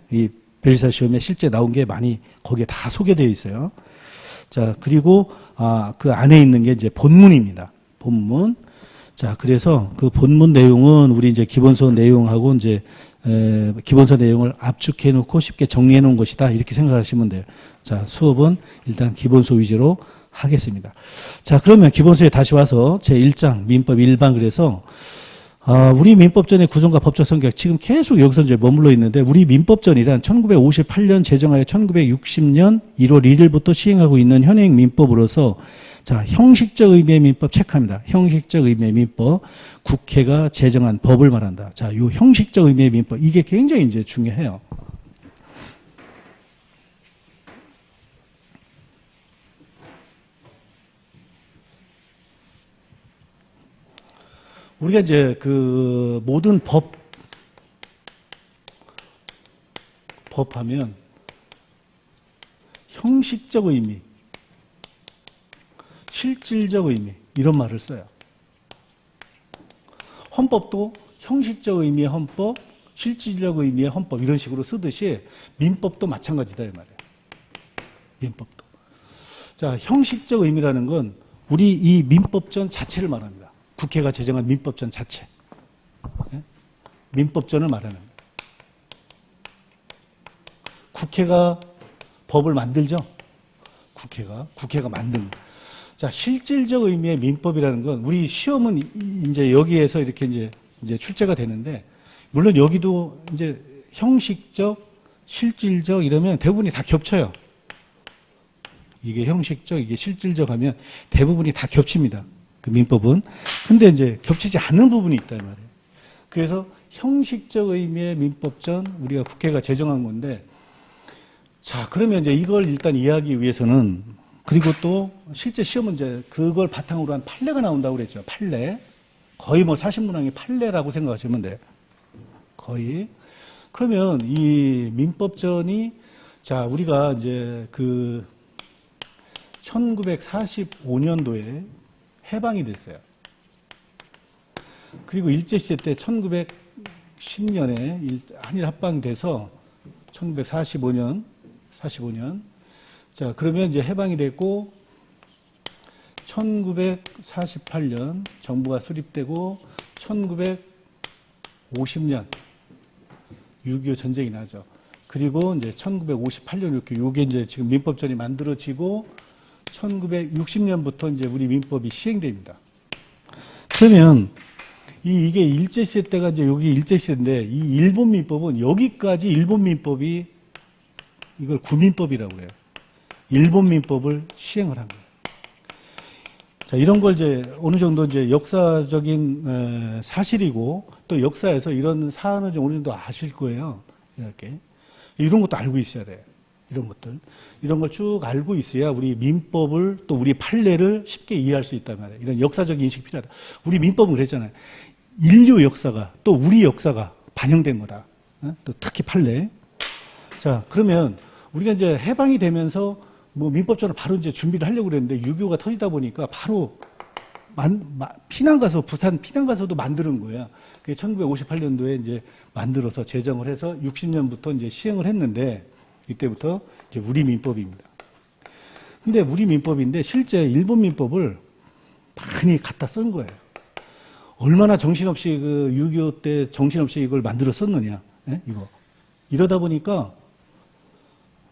이 변리사 시험에 실제 나온 게 많이 거기에 다 소개되어 있어요. 자, 그리고 그 안에 있는 게 이제 본문입니다. 본문. 자, 그래서 그 본문 내용은 우리 이제 기본서 내용하고 이제 기본서 내용을 압축해 놓고 쉽게 정리해 놓은 것이다. 이렇게 생각하시면 돼요. 자, 수업은 일단 기본서 위주로 하겠습니다. 자, 그러면 기본서에 다시 와서 제1장 민법 일반 그래서 우리 민법전의 구성과 법적 성격 지금 계속 여기서 이제 머물러 있는데 우리 민법전이란 1958년 제정하여 1960년 1월 1일부터 시행하고 있는 현행 민법으로서 자, 형식적 의미의 민법 체크합니다. 형식적 의미의 민법 국회가 제정한 법을 말한다. 자, 요 형식적 의미의 민법 이게 굉장히 이제 중요해요. 우리가 이제 그 모든 법하면 형식적 의미, 실질적 의미 이런 말을 써요. 헌법도 형식적 의미의 헌법, 실질적 의미의 헌법 이런 식으로 쓰듯이 민법도 마찬가지다 이 말이에요. 민법도. 자, 형식적 의미라는 건 우리 이 민법전 자체를 말합니다. 국회가 제정한 민법전 자체. 민법전을 말하는 거예요. 국회가 법을 만들죠? 국회가 만든 거예요. 자, 실질적 의미의 민법이라는 건 우리 시험은 이제 여기에서 이렇게 이제 출제가 되는데, 물론 여기도 이제 형식적, 실질적 이러면 대부분이 다 겹쳐요. 이게 형식적, 이게 실질적 하면 대부분이 다 겹칩니다. 그 민법은. 근데 이제 겹치지 않는 부분이 있다, 이 말이에요. 그래서 형식적 의미의 민법전, 우리가 국회가 제정한 건데, 자, 그러면 이제 이걸 일단 이해하기 위해서는, 그리고 또 실제 시험은 이제 그걸 바탕으로 한 판례가 나온다고 그랬죠. 판례. 거의 뭐 40문항이 판례라고 생각하시면 돼요. 거의. 그러면 이 민법전이, 자, 우리가 이제 그 1945년도에 해방이 됐어요. 그리고 일제시대 때 1910년에 한일 합방돼서 1945년. 자, 그러면 이제 해방이 됐고 1948년 정부가 수립되고 1950년 6.25 전쟁이 나죠. 그리고 이제 1958년 이렇게 요게 이제 지금 민법전이 만들어지고 1960년부터 이제 우리 민법이 시행됩니다. 그러면 이게 일제시대 때가 이제 여기 일제시대인데 이 일본 민법은 여기까지 일본 민법이 이걸 구민법이라고 그래요. 일본 민법을 시행을 한 거예요. 자, 이런 걸 이제 어느 정도 이제 역사적인 사실이고 또 역사에서 이런 사안을 좀 어느 정도 아실 거예요. 이렇게. 이런 것도 알고 있어야 돼요. 이런 것들. 이런 걸 쭉 알고 있어야 우리 민법을 또 우리 판례를 쉽게 이해할 수 있단 말이에요. 이런 역사적인 인식이 필요하다. 우리 민법은 그랬잖아요. 인류 역사가 또 우리 역사가 반영된 거다. 또 특히 판례. 자, 그러면 우리가 이제 해방이 되면서 뭐 민법전을 바로 이제 준비를 하려고 그랬는데 6.25가 터지다 보니까 바로 피난가서, 부산 피난가서도 만드는 거야. 그게 1958년도에 이제 만들어서 제정을 해서 60년부터 이제 시행을 했는데 이때부터 이제 우리 민법입니다. 근데 우리 민법인데 실제 일본 민법을 많이 갖다 쓴 거예요. 얼마나 정신없이 그 6.25 때 정신없이 이걸 만들어 썼느냐. 예? 이거. 이러다 보니까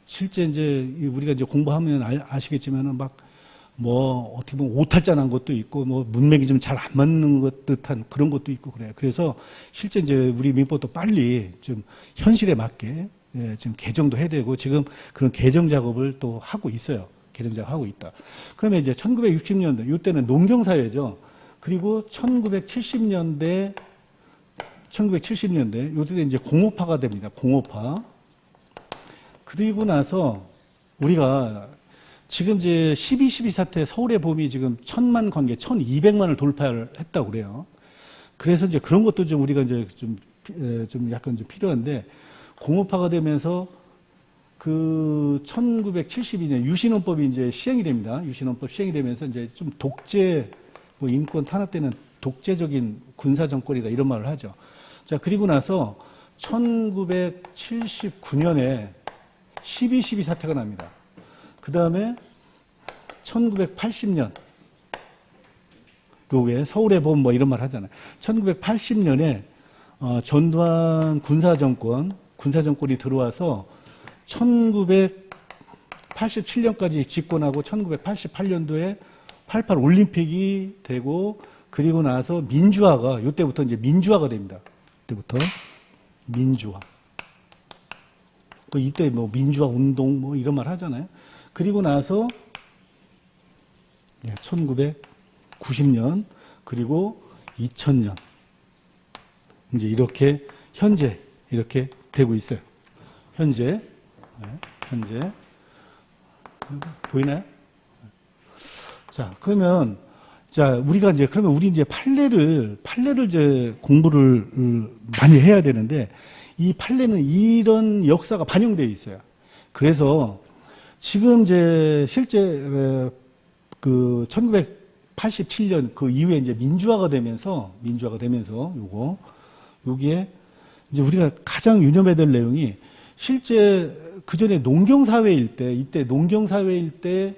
실제 이제 우리가 이제 공부하면 아시겠지만은 막 뭐 어떻게 보면 오탈자 난 것도 있고 뭐 문맥이 좀 잘 안 맞는 것 듯한 그런 것도 있고 그래요. 그래서 실제 이제 우리 민법도 빨리 좀 현실에 맞게 지금 개정도 해야 되고 지금 그런 개정 작업을 또 하고 있어요. 개정 작업 하고 있다. 그러면 이제 1960년대 이때는 농경사회죠. 그리고 1970년대 요때 이제 공업화가 됩니다. 공업화. 그리고 나서 우리가 지금 이제 12.12 사태 서울의 봄이 지금 1,000만 관계, 1,200만을 돌파를 했다고 그래요. 그래서 이제 그런 것도 좀 우리가 이제 좀 약간 좀 필요한데 공업화가 되면서 그 1972년 유신헌법이 이제 시행이 됩니다. 유신헌법 시행이 되면서 이제 좀 독재, 뭐 인권 탄압되는 독재적인 군사 정권이다 이런 말을 하죠. 자, 그리고 나서 1979년에 12.12 사태가 납니다. 그 다음에 1980년, 요게 서울의 봄 뭐 이런 말 하잖아요. 1980년에 전두환 군사정권이 들어와서 1987년까지 집권하고 1988년도에 88 올림픽이 되고 그리고 나서 민주화가, 요때부터 이제 민주화가 됩니다. 그때부터 민주화. 또 이때 뭐 민주화 운동 뭐 이런 말 하잖아요. 그리고 나서 1990년 그리고 2000년 이제 이렇게 현재 이렇게 되고 있어요. 현재 보이나요? 자, 그러면 우리가 이제 그러면 우리 이제 판례를 이제 공부를 많이 해야 되는데 이 판례는 이런 역사가 반영되어 있어요. 그래서 지금 이제 실제 그 1987년 그 이후에 이제 민주화가 되면서 여기에 이제 우리가 가장 유념해야 될 내용이 실제 그 전에 농경사회일 때, 이때 농경사회일 때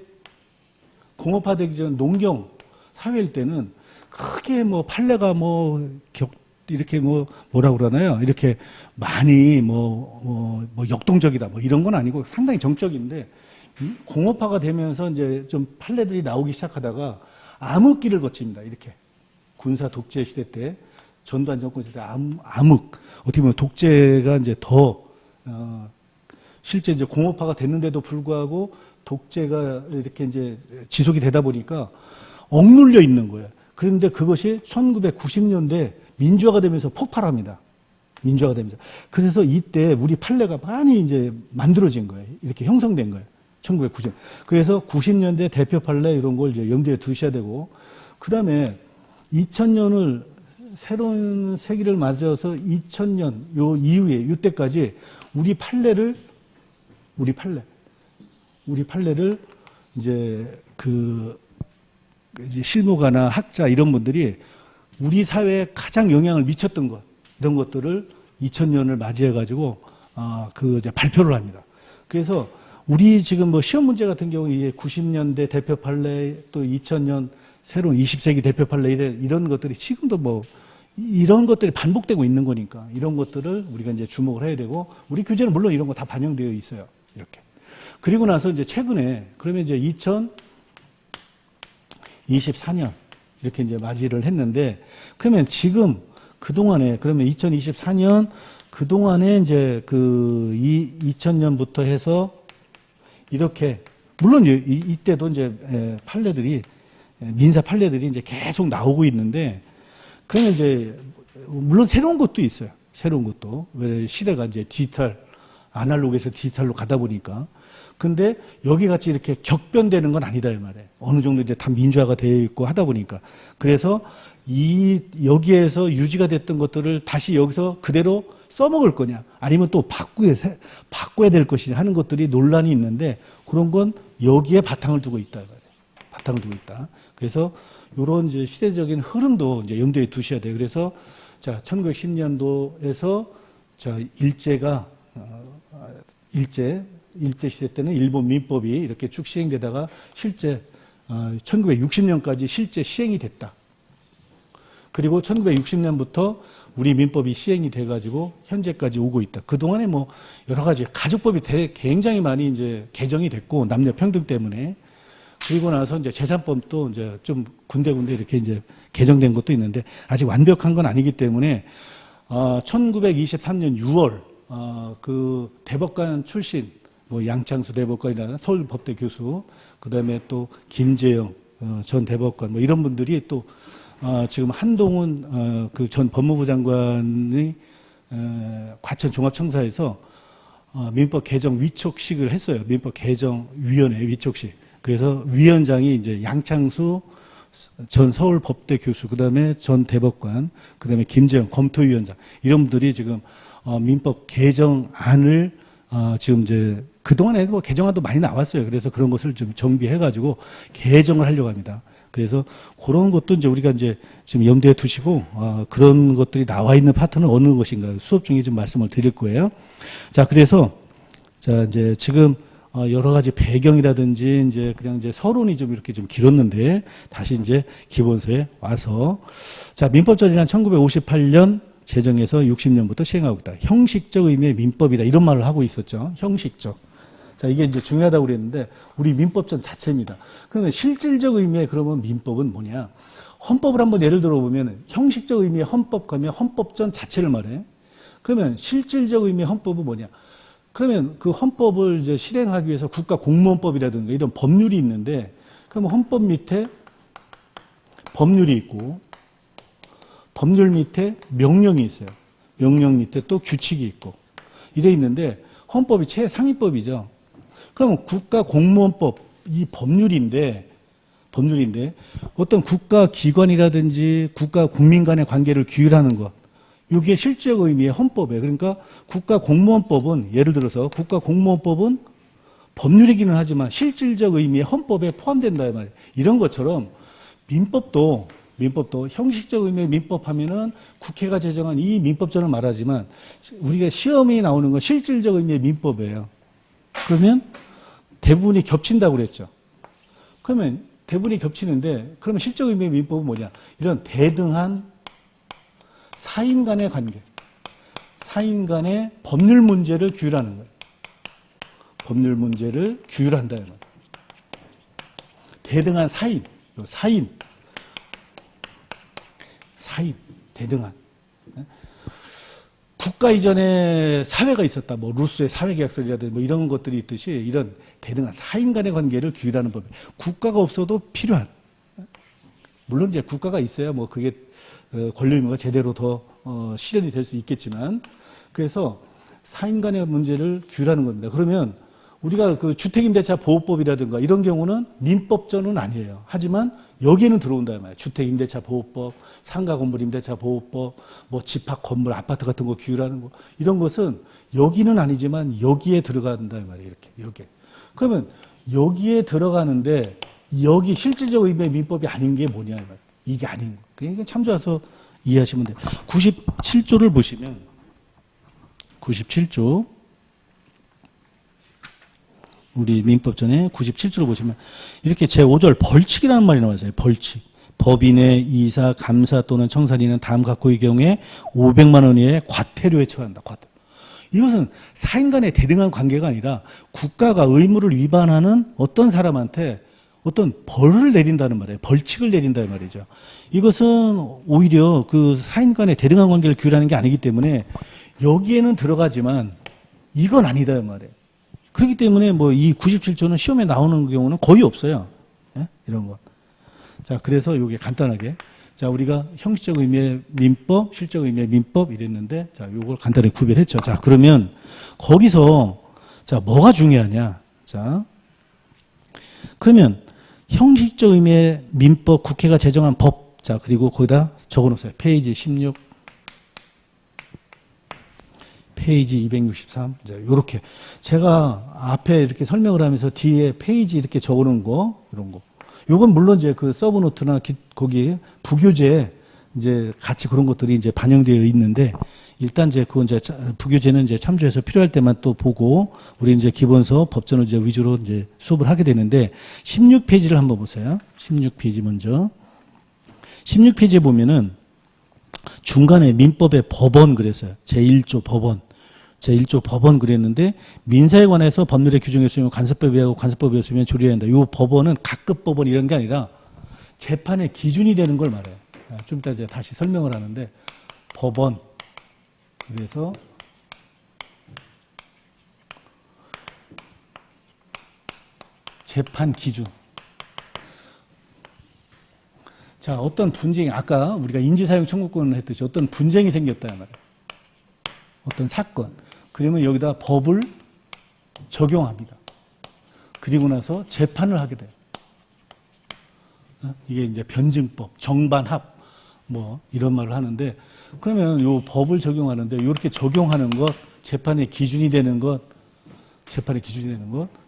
공업화되기 전 농경사회일 때는 크게 뭐 판례가 이렇게 뭐라 그러나요? 이렇게 많이 역동적이다 뭐 이런 건 아니고 상당히 정적인데 공업화가 되면서 이제 좀 판례들이 나오기 시작하다가 암흑기를 거칩니다. 이렇게 군사 독재 시대 때 전두환 정권 시대 암흑 어떻게 보면 독재가 이제 더 실제 이제 공업화가 됐는데도 불구하고 독재가 이렇게 이제 지속이 되다 보니까 억눌려 있는 거예요. 그런데 그것이 1990년대 민주화가 되면서 폭발합니다. 민주화가 되면서. 그래서 이때 우리 판례가 많이 이제 만들어진 거예요. 이렇게 형성된 거예요. 1990년. 그래서 90년대 대표 판례 이런 걸 이제 염두에 두셔야 되고, 그 다음에 2000년을 새로운 세기를 맞아서 2000년 요 이후에 요때까지 우리 판례를 이제 이제 실무가나 학자 이런 분들이 우리 사회에 가장 영향을 미쳤던 것 이런 것들을 2000년을 맞이해 가지고 이제 발표를 합니다. 그래서 우리 지금 뭐 시험 문제 같은 경우에 90년대 대표 판례 또 2000년 새로운 20세기 대표 판례 이런 것들이 지금도 뭐 이런 것들이 반복되고 있는 거니까 이런 것들을 우리가 이제 주목을 해야 되고 우리 교재는 물론 이런 거 다 반영되어 있어요. 이렇게. 그리고 나서 이제 최근에 그러면 이제 2024년 이렇게 이제 맞이를 했는데 그러면 지금 그동안에 그러면 2024년 그동안에 이제 2000년부터 해서 이렇게 물론 이때도 이제 판례들이 민사 판례들이 이제 계속 나오고 있는데 그러면 이제 물론 새로운 것도 있어요. 새로운 것도 왜 시대가 이제 아날로그에서 디지털로 가다 보니까 근데 여기 같이 이렇게 격변되는 건 아니다 이 말이에요. 어느 정도 이제 다 민주화가 되어 있고 하다 보니까 그래서 여기에서 유지가 됐던 것들을 다시 여기서 그대로 써먹을 거냐 아니면 또 바꿔야 될 것이냐 하는 것들이 논란이 있는데 그런 건 여기에 바탕을 두고 있다. 바탕을 두고 있다. 그래서 이런 이제 시대적인 흐름도 이제 염두에 두셔야 돼요. 그래서 자 1910년도에서 일제 시대 때는 일본 민법이 이렇게 쭉 시행되다가 실제 1960년까지 실제 시행이 됐다. 그리고 1960년부터 우리 민법이 시행이 돼가지고 현재까지 오고 있다. 그동안에 뭐 여러 가지 가족법이 굉장히 많이 이제 개정이 됐고 남녀 평등 때문에 그리고 나서 이제 재산법도 이제 좀 군데군데 이렇게 이제 개정된 것도 있는데 아직 완벽한 건 아니기 때문에 1923년 6월 그 대법관 출신 뭐 양창수 대법관이라는 서울법대 교수 그다음에 또 김재영 전 대법관 뭐 이런 분들이 또 지금 한동훈 그 전 법무부 장관의 과천 종합청사에서 민법 개정 위촉식을 했어요. 민법 개정 위원회 위촉식. 그래서 위원장이 이제 양창수 전 서울법대 교수, 그다음에 전 대법관, 그다음에 김재영 검토위원장 이런 분들이 지금 민법 개정안을 지금 이제 그동안에 뭐 개정안도 많이 나왔어요. 그래서 그런 것을 좀 정비해가지고 개정을 하려고 합니다. 그래서 그런 것도 이제 우리가 이제 지금 염두에 두시고 그런 것들이 나와 있는 파트는 어느 것인가 수업 중에 좀 말씀을 드릴 거예요. 자, 그래서 자 이제 지금 여러 가지 배경이라든지 이제 그냥 이제 서론이 좀 이렇게 좀 길었는데 다시 이제 기본서에 와서 자 민법전이란 1958년 제정해서 60년부터 시행하고 있다. 형식적 의미의 민법이다 이런 말을 하고 있었죠. 형식적. 자, 이게 이제 중요하다고 그랬는데, 우리 민법전 자체입니다. 그러면 실질적 의미의 그러면 민법은 뭐냐? 헌법을 한번 예를 들어보면, 형식적 의미의 헌법 가면 헌법전 자체를 말해. 그러면 실질적 의미의 헌법은 뭐냐? 그러면 그 헌법을 이제 실행하기 위해서 국가 공무원법이라든가 이런 법률이 있는데, 그러면 헌법 밑에 법률이 있고, 법률 밑에 명령이 있어요. 명령 밑에 또 규칙이 있고, 이래 있는데, 헌법이 최상위법이죠. 그러면 국가공무원법 이 법률인데 어떤 국가기관이라든지 국가 국민 간의 관계를 규율하는 것 이게 실제적 의미의 헌법이에요. 그러니까 국가공무원법은 예를 들어서 국가공무원법은 법률이기는 하지만 실질적 의미의 헌법에 포함된다 이 말이에요. 이런 것처럼 민법도 형식적 의미의 민법하면은 국회가 제정한 이 민법전을 말하지만 우리가 시험이 나오는 건 실질적 의미의 민법이에요. 그러면 대부분이 겹친다고 그랬죠. 그러면 대부분이 겹치는데 그러면 실적 의미의 민법은 뭐냐? 이런 대등한 사인 간의 관계, 사인 간의 법률 문제를 규율하는 거예요. 법률 문제를 규율한다. 대등한 사인, 대등한. 국가 이전에 사회가 있었다. 뭐 루스의 사회계약서라든지 뭐 이런 것들이 있듯이 이런 대등한 사인 간의 관계를 규율하는 법. 국가가 없어도 필요한. 물론 이제 국가가 있어야 뭐 그게 권리 의무가 제대로 더 실현이 될 수 있겠지만 그래서 사인 간의 문제를 규율하는 겁니다. 그러면 우리가 그 주택임대차 보호법이라든가 이런 경우는 민법전은 아니에요. 하지만 여기에는 들어온다 말이에요. 주택임대차 보호법, 상가건물임대차 보호법, 뭐 집합 건물, 아파트 같은 거 규율하는 거 이런 것은 여기는 아니지만 여기에 들어간다 말이에요. 이렇게 여기. 그러면 여기에 들어가는데 여기 실질적 의미의 민법이 아닌 게 뭐냐 말이에요. 이게 아닌 거. 그러니까 참조해서 이해하시면 돼요. 97조를 보시면 97조 우리 민법전에 97조를 보시면 이렇게 제5절 벌칙이라는 말이 나와있어요. 벌칙. 법인의 이사, 감사 또는 청산인은 다음 각호의 경우에 500만 원 이하의 과태료에 처한다. 과태료. 이것은 사인 간의 대등한 관계가 아니라 국가가 의무를 위반하는 어떤 사람한테 어떤 벌을 내린다는 말이에요. 벌칙을 내린다는 말이죠. 이것은 오히려 그 사인 간의 대등한 관계를 규율하는 게 아니기 때문에 여기에는 들어가지만 이건 아니다 말이에요. 그렇기 때문에 뭐 이 97조는 시험에 나오는 경우는 거의 없어요. 예? 이런 것. 자, 그래서 이게 간단하게. 자, 우리가 형식적 의미의 민법, 실적 의미의 민법 이랬는데, 자, 요걸 간단히 구별했죠. 자, 그러면 거기서, 자, 뭐가 중요하냐. 자, 그러면 형식적 의미의 민법, 국회가 제정한 법. 자, 그리고 거기다 적어 놓으세요. 페이지 16. 페이지 263. 이제 요렇게. 제가 앞에 이렇게 설명을 하면서 뒤에 페이지 이렇게 적어 놓은 거, 이런 거. 요건 물론 이제 그 서브노트나 거기 부교재 이제 같이 그런 것들이 이제 반영되어 있는데 일단 이제 그건 이제 부교재는 이제 참조해서 필요할 때만 또 보고 우리 이제 기본서 법전을 이제 위주로 이제 수업을 하게 되는데 16페이지를 한번 보세요. 16페이지 먼저. 16페이지에 보면은 중간에 민법의 법원 그랬어요. 제1조 법원. 제1조 법원 그랬는데 민사에 관해서 법률의 규정이 없으면 간섭법에 의하고 간섭법이 없으면 조례해야 한다. 이 법원은 각급 법원 이런 게 아니라 재판의 기준이 되는 걸 말해요. 좀 이따 이제 다시 설명을 하는데 법원 그래서 재판 기준. 자, 어떤 분쟁이 아까 우리가 인지사용 청구권을 했듯이 어떤 분쟁이 생겼다 말이에요. 어떤 사건. 그러면 여기다 법을 적용합니다. 그리고 나서 재판을 하게 돼요. 이게 이제 변증법, 정반합, 뭐 이런 말을 하는데 그러면 요 법을 적용하는데 이렇게 적용하는 것, 재판의 기준이 되는 것,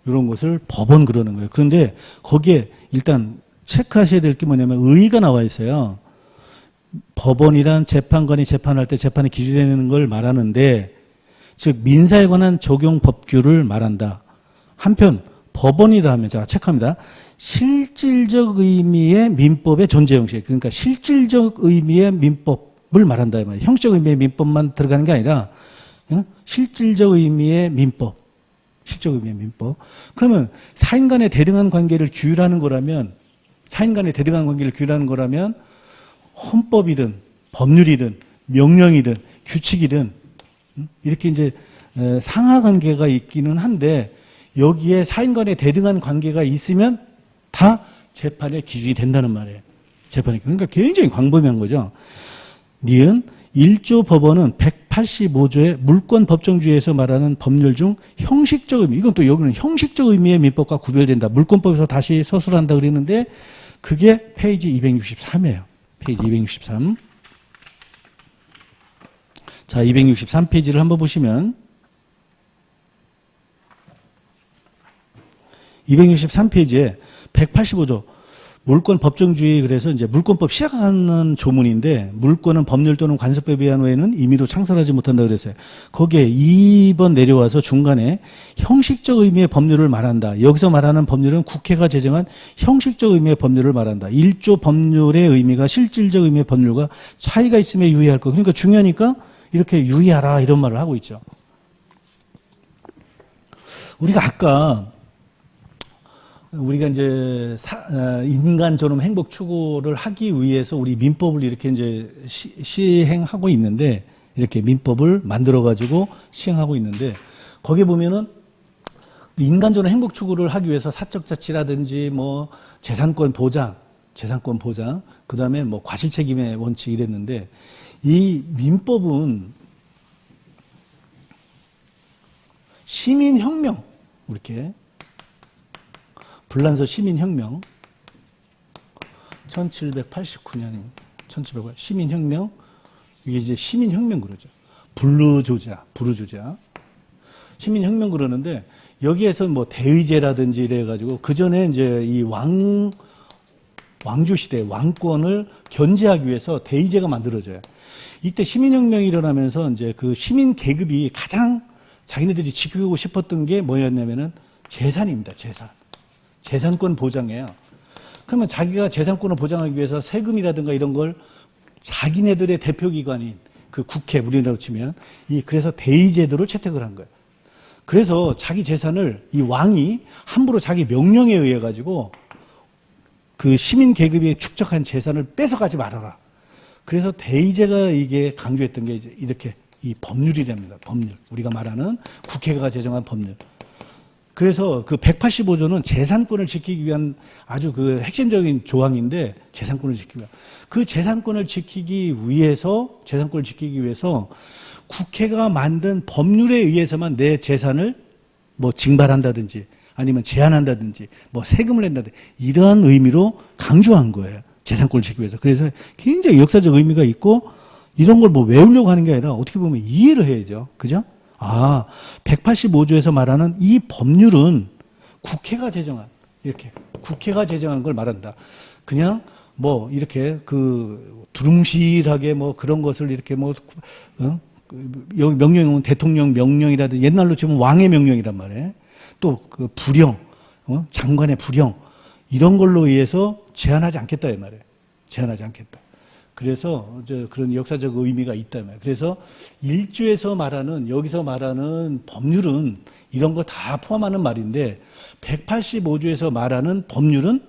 이런 것을 법원 그러는 거예요. 그런데 거기에 일단 체크하셔야 될 게 뭐냐면 의의가 나와 있어요. 법원이란 재판관이 재판할 때 재판의 기준이 되는 걸 말하는데 즉 민사에 관한 적용 법규를 말한다. 한편 법원이라 하면 자 체크합니다. 실질적 의미의 민법의 존재 형식. 그러니까 실질적 의미의 민법을 말한다. 형식적 의미의 민법만 들어가는 게 아니라 실질적 의미의 민법. 실질적 의미의 민법. 그러면 사인 간의 대등한 관계를 규율하는 거라면 헌법이든 법률이든 명령이든 규칙이든 이렇게 이제 상하 관계가 있기는 한데 여기에 사인 간의 대등한 관계가 있으면 다 재판의 기준이 된다는 말이에요. 그러니까 굉장히 광범위한 거죠. 니은 1조 법원은 185조의 물권 법정주의에서 말하는 법률 중 형식적 의미, 이건 또 여기는 형식적 의미의 민법과 구별된다. 물권법에서 다시 서술한다 그랬는데 그게 페이지 263이에요. 페이지 263. 자, 263페이지를 한번 보시면 263페이지에 185조 물권 법정주의 그래서 이제 물권법 시작하는 조문인데 물권은 법률 또는 관습법에 의한 외에는 임의로 창설하지 못한다 그랬어요. 거기에 2번 내려와서 중간에 형식적 의미의 법률을 말한다. 여기서 말하는 법률은 국회가 제정한 형식적 의미의 법률을 말한다. 1조 법률의 의미가 실질적 의미의 법률과 차이가 있음에 유의할 것. 그러니까 중요하니까 이렇게 유의하라 이런 말을 하고 있죠. 우리가 아까 우리가 이제 인간 존엄 행복 추구를 하기 위해서 우리 민법을 이렇게 이제 시행하고 있는데 이렇게 민법을 만들어 가지고 시행하고 있는데 거기에 보면은 인간 존엄 행복 추구를 하기 위해서 사적 자치라든지 뭐 재산권 보장, 그다음에 뭐 과실 책임의 원칙 이랬는데 이 민법은 시민혁명 이렇게 불란서 시민혁명 1789년 1700 시민혁명 이게 이제 시민혁명 그러죠. 부르주자 시민혁명 그러는데 여기에서 뭐 대의제라든지 이래가지고 그 전에 이제 이 왕조 시대 왕권을 견제하기 위해서 대의제가 만들어져요. 이때 시민혁명이 일어나면서 이제 그 시민 계급이 가장 자기네들이 지키고 싶었던 게 뭐였냐면은 재산입니다. 재산권 보장이에요. 그러면 자기가 재산권을 보장하기 위해서 세금이라든가 이런 걸 자기네들의 대표기관인 그 국회, 우리나라로 치면 그래서 대의제도를 채택을 한 거예요. 그래서 자기 재산을 이 왕이 함부로 자기 명령에 의해 가지고 그 시민 계급이 축적한 재산을 뺏어가지 말아라. 그래서 대의제가 이게 강조했던 게 이제 이렇게 이 법률이랍니다. 법률. 우리가 말하는 국회가 제정한 법률. 그래서 그 185조는 재산권을 지키기 위한 아주 그 핵심적인 조항인데 재산권을 지키기 위한 그 재산권을 지키기 위해서 국회가 만든 법률에 의해서만 내 재산을 뭐 징발한다든지 아니면 제한한다든지 뭐 세금을 낸다든지 이러한 의미로 강조한 거예요. 재산권을 지키기 위해서. 그래서 굉장히 역사적 의미가 있고 이런 걸 뭐 외우려고 하는 게 아니라 어떻게 보면 이해를 해야죠. 그죠? 185조에서 말하는 이 법률은 국회가 제정한 걸 말한다. 그냥 뭐 이렇게 그 두루뭉실하게 뭐 그런 것을 이렇게 뭐 여기 명령은 대통령 명령이라든지 옛날로 치면 왕의 명령이란 말이에요. 또 그 부령, 장관의 부령 이런 걸로 의해서 제한하지 않겠다 이 말이에요. 제한하지 않겠다. 그래서 그런 역사적 의미가 있다 말이에요. 그래서 1조에서 말하는 여기서 말하는 법률은 이런 거 다 포함하는 말인데 185조에서 말하는 법률은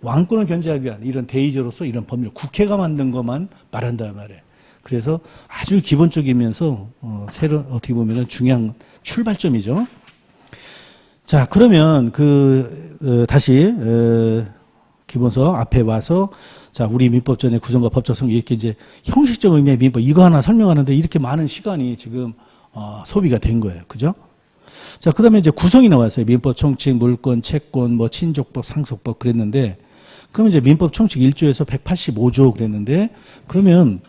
왕권을 견제하기 위한 이런 대의제로서 이런 법률 국회가 만든 것만 말한다 말이에요. 그래서 아주 기본적이면서 새로 어떻게 보면 중요한 출발점이죠. 자, 그러면 다시 기본서 앞에 와서 자, 우리 민법전의 구성과 법적 성격 이렇게 이제 형식적 의미의 민법 이거 하나 설명하는데 이렇게 많은 시간이 지금 소비가 된 거예요. 그죠? 자, 그다음에 이제 구성이 나왔어요. 민법 총칙, 물권, 채권, 뭐 친족법, 상속법 그랬는데 그러면 이제 민법 총칙 1조에서 185조 그랬는데 그럼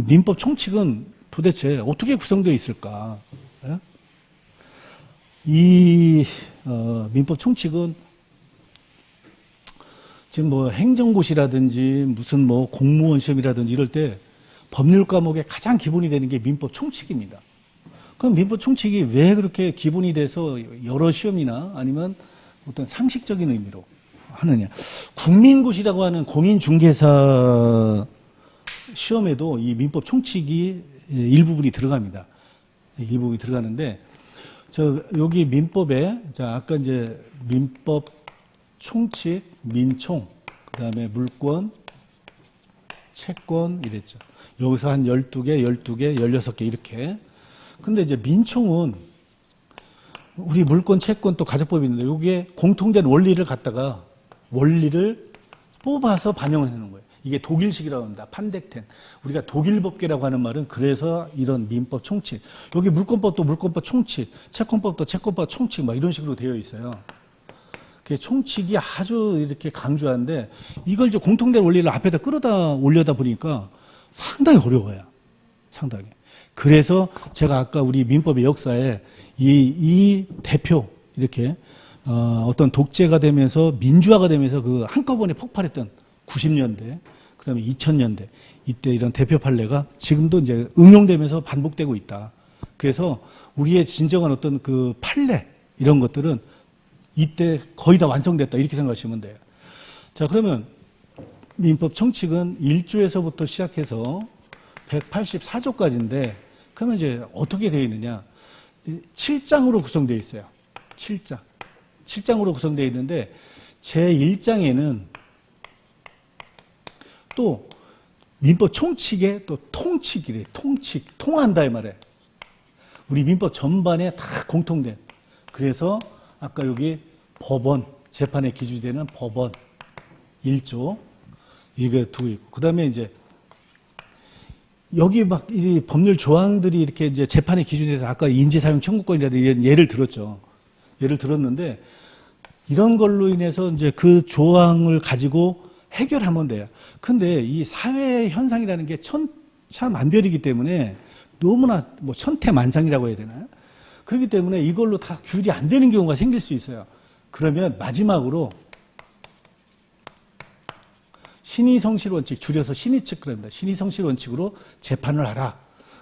민법 총칙은 도대체 어떻게 구성되어 있을까? 예? 이 민법 총칙은 지금 뭐 행정고시라든지 무슨 뭐 공무원 시험이라든지 이럴 때 법률 과목의 가장 기본이 되는 게 민법 총칙입니다. 그럼 민법 총칙이 왜 그렇게 기본이 돼서 여러 시험이나 아니면 어떤 상식적인 의미로 하느냐. 국민고시라고 하는 공인중개사 시험에도 이 민법 총칙이 일부분이 들어갑니다. 일부분이 들어가는데 여기 민법에 아까 이제 민법 총칙, 민총, 그 다음에 물권, 채권 이랬죠. 여기서 한 12개, 16개 이렇게. 근데 이제 민총은 우리 물권, 채권 또 가정법이 있는데 여기에 공통된 원리를 뽑아서 반영을 해놓은 거예요. 이게 독일식이라고 합니다. 판덱텐. 우리가 독일법계라고 하는 말은 그래서 이런 민법 총칙. 여기 물권법도 물권법 총칙, 채권법도 채권법 총칙 막 이런 식으로 되어 있어요. 총칙이 아주 이렇게 강조하는데 이걸 이제 공통된 원리를 앞에다 끌어다 올려다 보니까 상당히 어려워요. 상당히. 그래서 제가 아까 우리 민법의 역사에 이 대표 이렇게 어떤 독재가 되면서 민주화가 되면서 그 한꺼번에 폭발했던 90년대, 그다음에 2000년대 이때 이런 대표 판례가 지금도 이제 응용되면서 반복되고 있다. 그래서 우리의 진정한 어떤 그 판례 이런 것들은 이때 거의 다 완성됐다 이렇게 생각하시면 돼요. 자, 그러면 민법 총칙은 1조에서부터 시작해서 184조까지인데 그러면 이제 어떻게 되어 있느냐? 7장으로 구성되어 있어요. 7장으로 구성되어 있는데 제1장에는 또 민법 총칙에 또 통칙이래. 통한다 이 말이에요. 우리 민법 전반에 다 공통된. 그래서 아까 여기 법원, 재판에 기준이 되는 법원 1조 이게 두고 있고 그다음에 이제 여기 막 이 법률 조항들이 이렇게 이제 재판에 기준이 돼서 아까 인지사용 청구권이라든지 이런 예를 들었죠. 예를 들었는데 이런 걸로 인해서 이제 그 조항을 가지고 해결하면 돼요. 근데 이 사회 현상이라는 게 천차만별이기 때문에 너무나 뭐 천태만상이라고 해야 되나요? 그렇기 때문에 이걸로 다 규율이 안 되는 경우가 생길 수 있어요. 그러면 마지막으로 신의성실 원칙, 줄여서 신의칙 그럽니다. 신의성실 원칙으로 재판을 하라.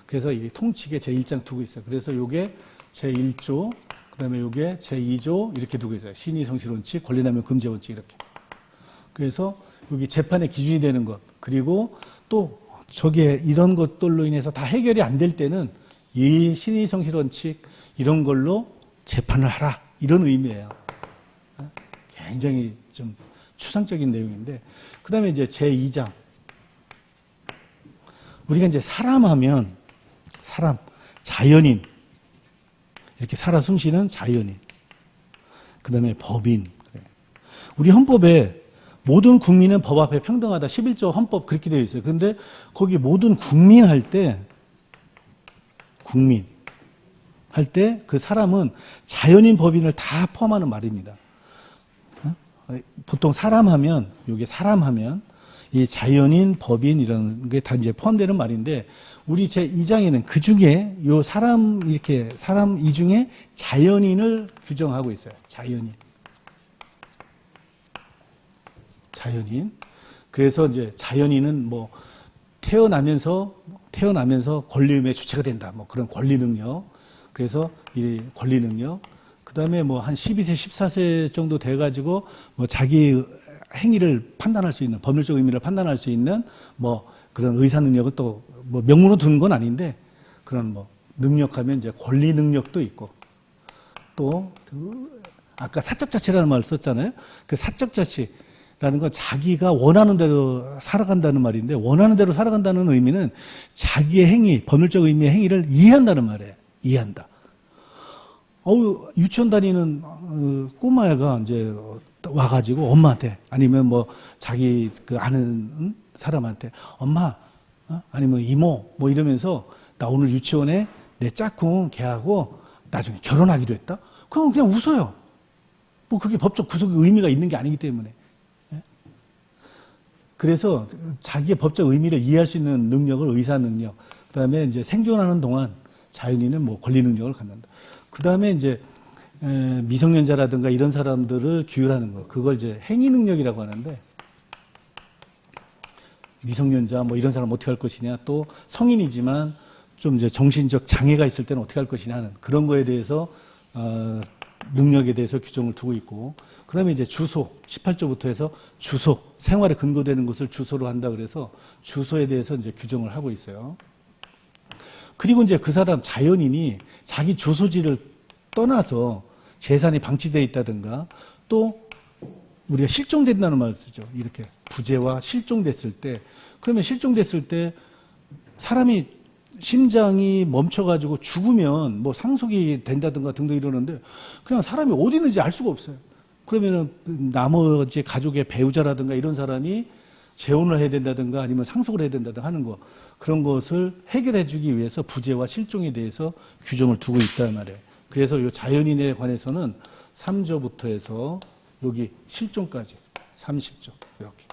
그래서 이 통칙에 제1장 두고 있어요. 그래서 요게 제1조, 그 다음에 요게 제2조 이렇게 두고 있어요. 신의성실 원칙, 권리남용 금지 원칙 이렇게. 그래서 여기 재판의 기준이 되는 것, 그리고 또 저게 이런 것들로 인해서 다 해결이 안 될 때는 이 신의성실 원칙 이런 걸로 재판을 하라. 이런 의미예요. 굉장히 좀 추상적인 내용인데, 그 다음에 이제 제2장. 우리가 이제 사람 하면, 사람, 자연인. 이렇게 살아 숨쉬는 자연인. 그 다음에 법인. 우리 헌법에 모든 국민은 법 앞에 평등하다. 11조 헌법 그렇게 되어 있어요. 그런데 거기 모든 국민 할 때, 국민 할 때 그 사람은 자연인, 법인을 다 포함하는 말입니다. 보통 사람 하면, 요게 사람 하면, 이 자연인, 법인 이런 게 다 이제 포함되는 말인데, 우리 제2장에는 그 중에 요 사람, 이렇게 사람 이 중에 자연인을 규정하고 있어요. 자연인. 자연인. 그래서 이제 자연인은 뭐 태어나면서 권리의무의 주체가 된다. 뭐 그런 권리 능력. 그래서 이 권리 능력. 그 다음에 뭐 한 12세, 14세 정도 돼가지고 뭐 자기 행위를 판단할 수 있는, 법률적 의미를 판단할 수 있는 뭐 그런 의사 능력은 또 뭐 명문으로 두는 건 아닌데 그런 뭐 능력하면 이제 권리 능력도 있고, 또 아까 사적 자치라는 말을 썼잖아요. 그 사적 자치라는 건 자기가 원하는 대로 살아간다는 말인데, 원하는 대로 살아간다는 의미는 자기의 행위, 법률적 의미의 행위를 이해한다는 말이에요. 이해한다. 유치원 다니는 꼬마애가 이제 와가지고 엄마한테, 아니면 뭐 자기 그 아는 사람한테 엄마, 아니면 이모 뭐 이러면서 나 오늘 유치원에 내 짝꿍 걔하고 나중에 결혼하기로 했다. 그럼 그냥 웃어요. 뭐 그게 법적 구속의 의미가 있는 게 아니기 때문에. 그래서 자기의 법적 의미를 이해할 수 있는 능력을 의사 능력, 그다음에 이제 생존하는 동안 자연인은 뭐 권리 능력을 갖는다. 그 다음에 이제 미성년자라든가 이런 사람들을 규율하는 거, 그걸 이제 행위 능력이라고 하는데, 미성년자 뭐 이런 사람 어떻게 할 것이냐, 또 성인이지만 좀 이제 정신적 장애가 있을 때는 어떻게 할 것이냐 하는 그런 거에 대해서 능력에 대해서 규정을 두고 있고, 그 다음에 이제 주소 18조부터 해서 주소, 생활에 근거되는 것을 주소로 한다 그래서 주소에 대해서 이제 규정을 하고 있어요. 그리고 이제 그 사람 자연인이 자기 주소지를 떠나서 재산이 방치되어 있다든가, 또 우리가 실종된다는 말을 쓰죠. 이렇게 부재와 실종됐을 때, 그러면 실종됐을 때 사람이 심장이 멈춰가지고 죽으면 뭐 상속이 된다든가 등등 이러는데, 그냥 사람이 어디 있는지 알 수가 없어요. 그러면은 나머지 가족의 배우자라든가 이런 사람이 재혼을 해야 된다든가 아니면 상속을 해야 된다든가 하는 거, 그런 것을 해결해 주기 위해서 부재와 실종에 대해서 규정을 두고 있단 말이에요. 그래서 이 자연인에 관해서는 3조부터 해서 여기 실종까지 30조 이렇게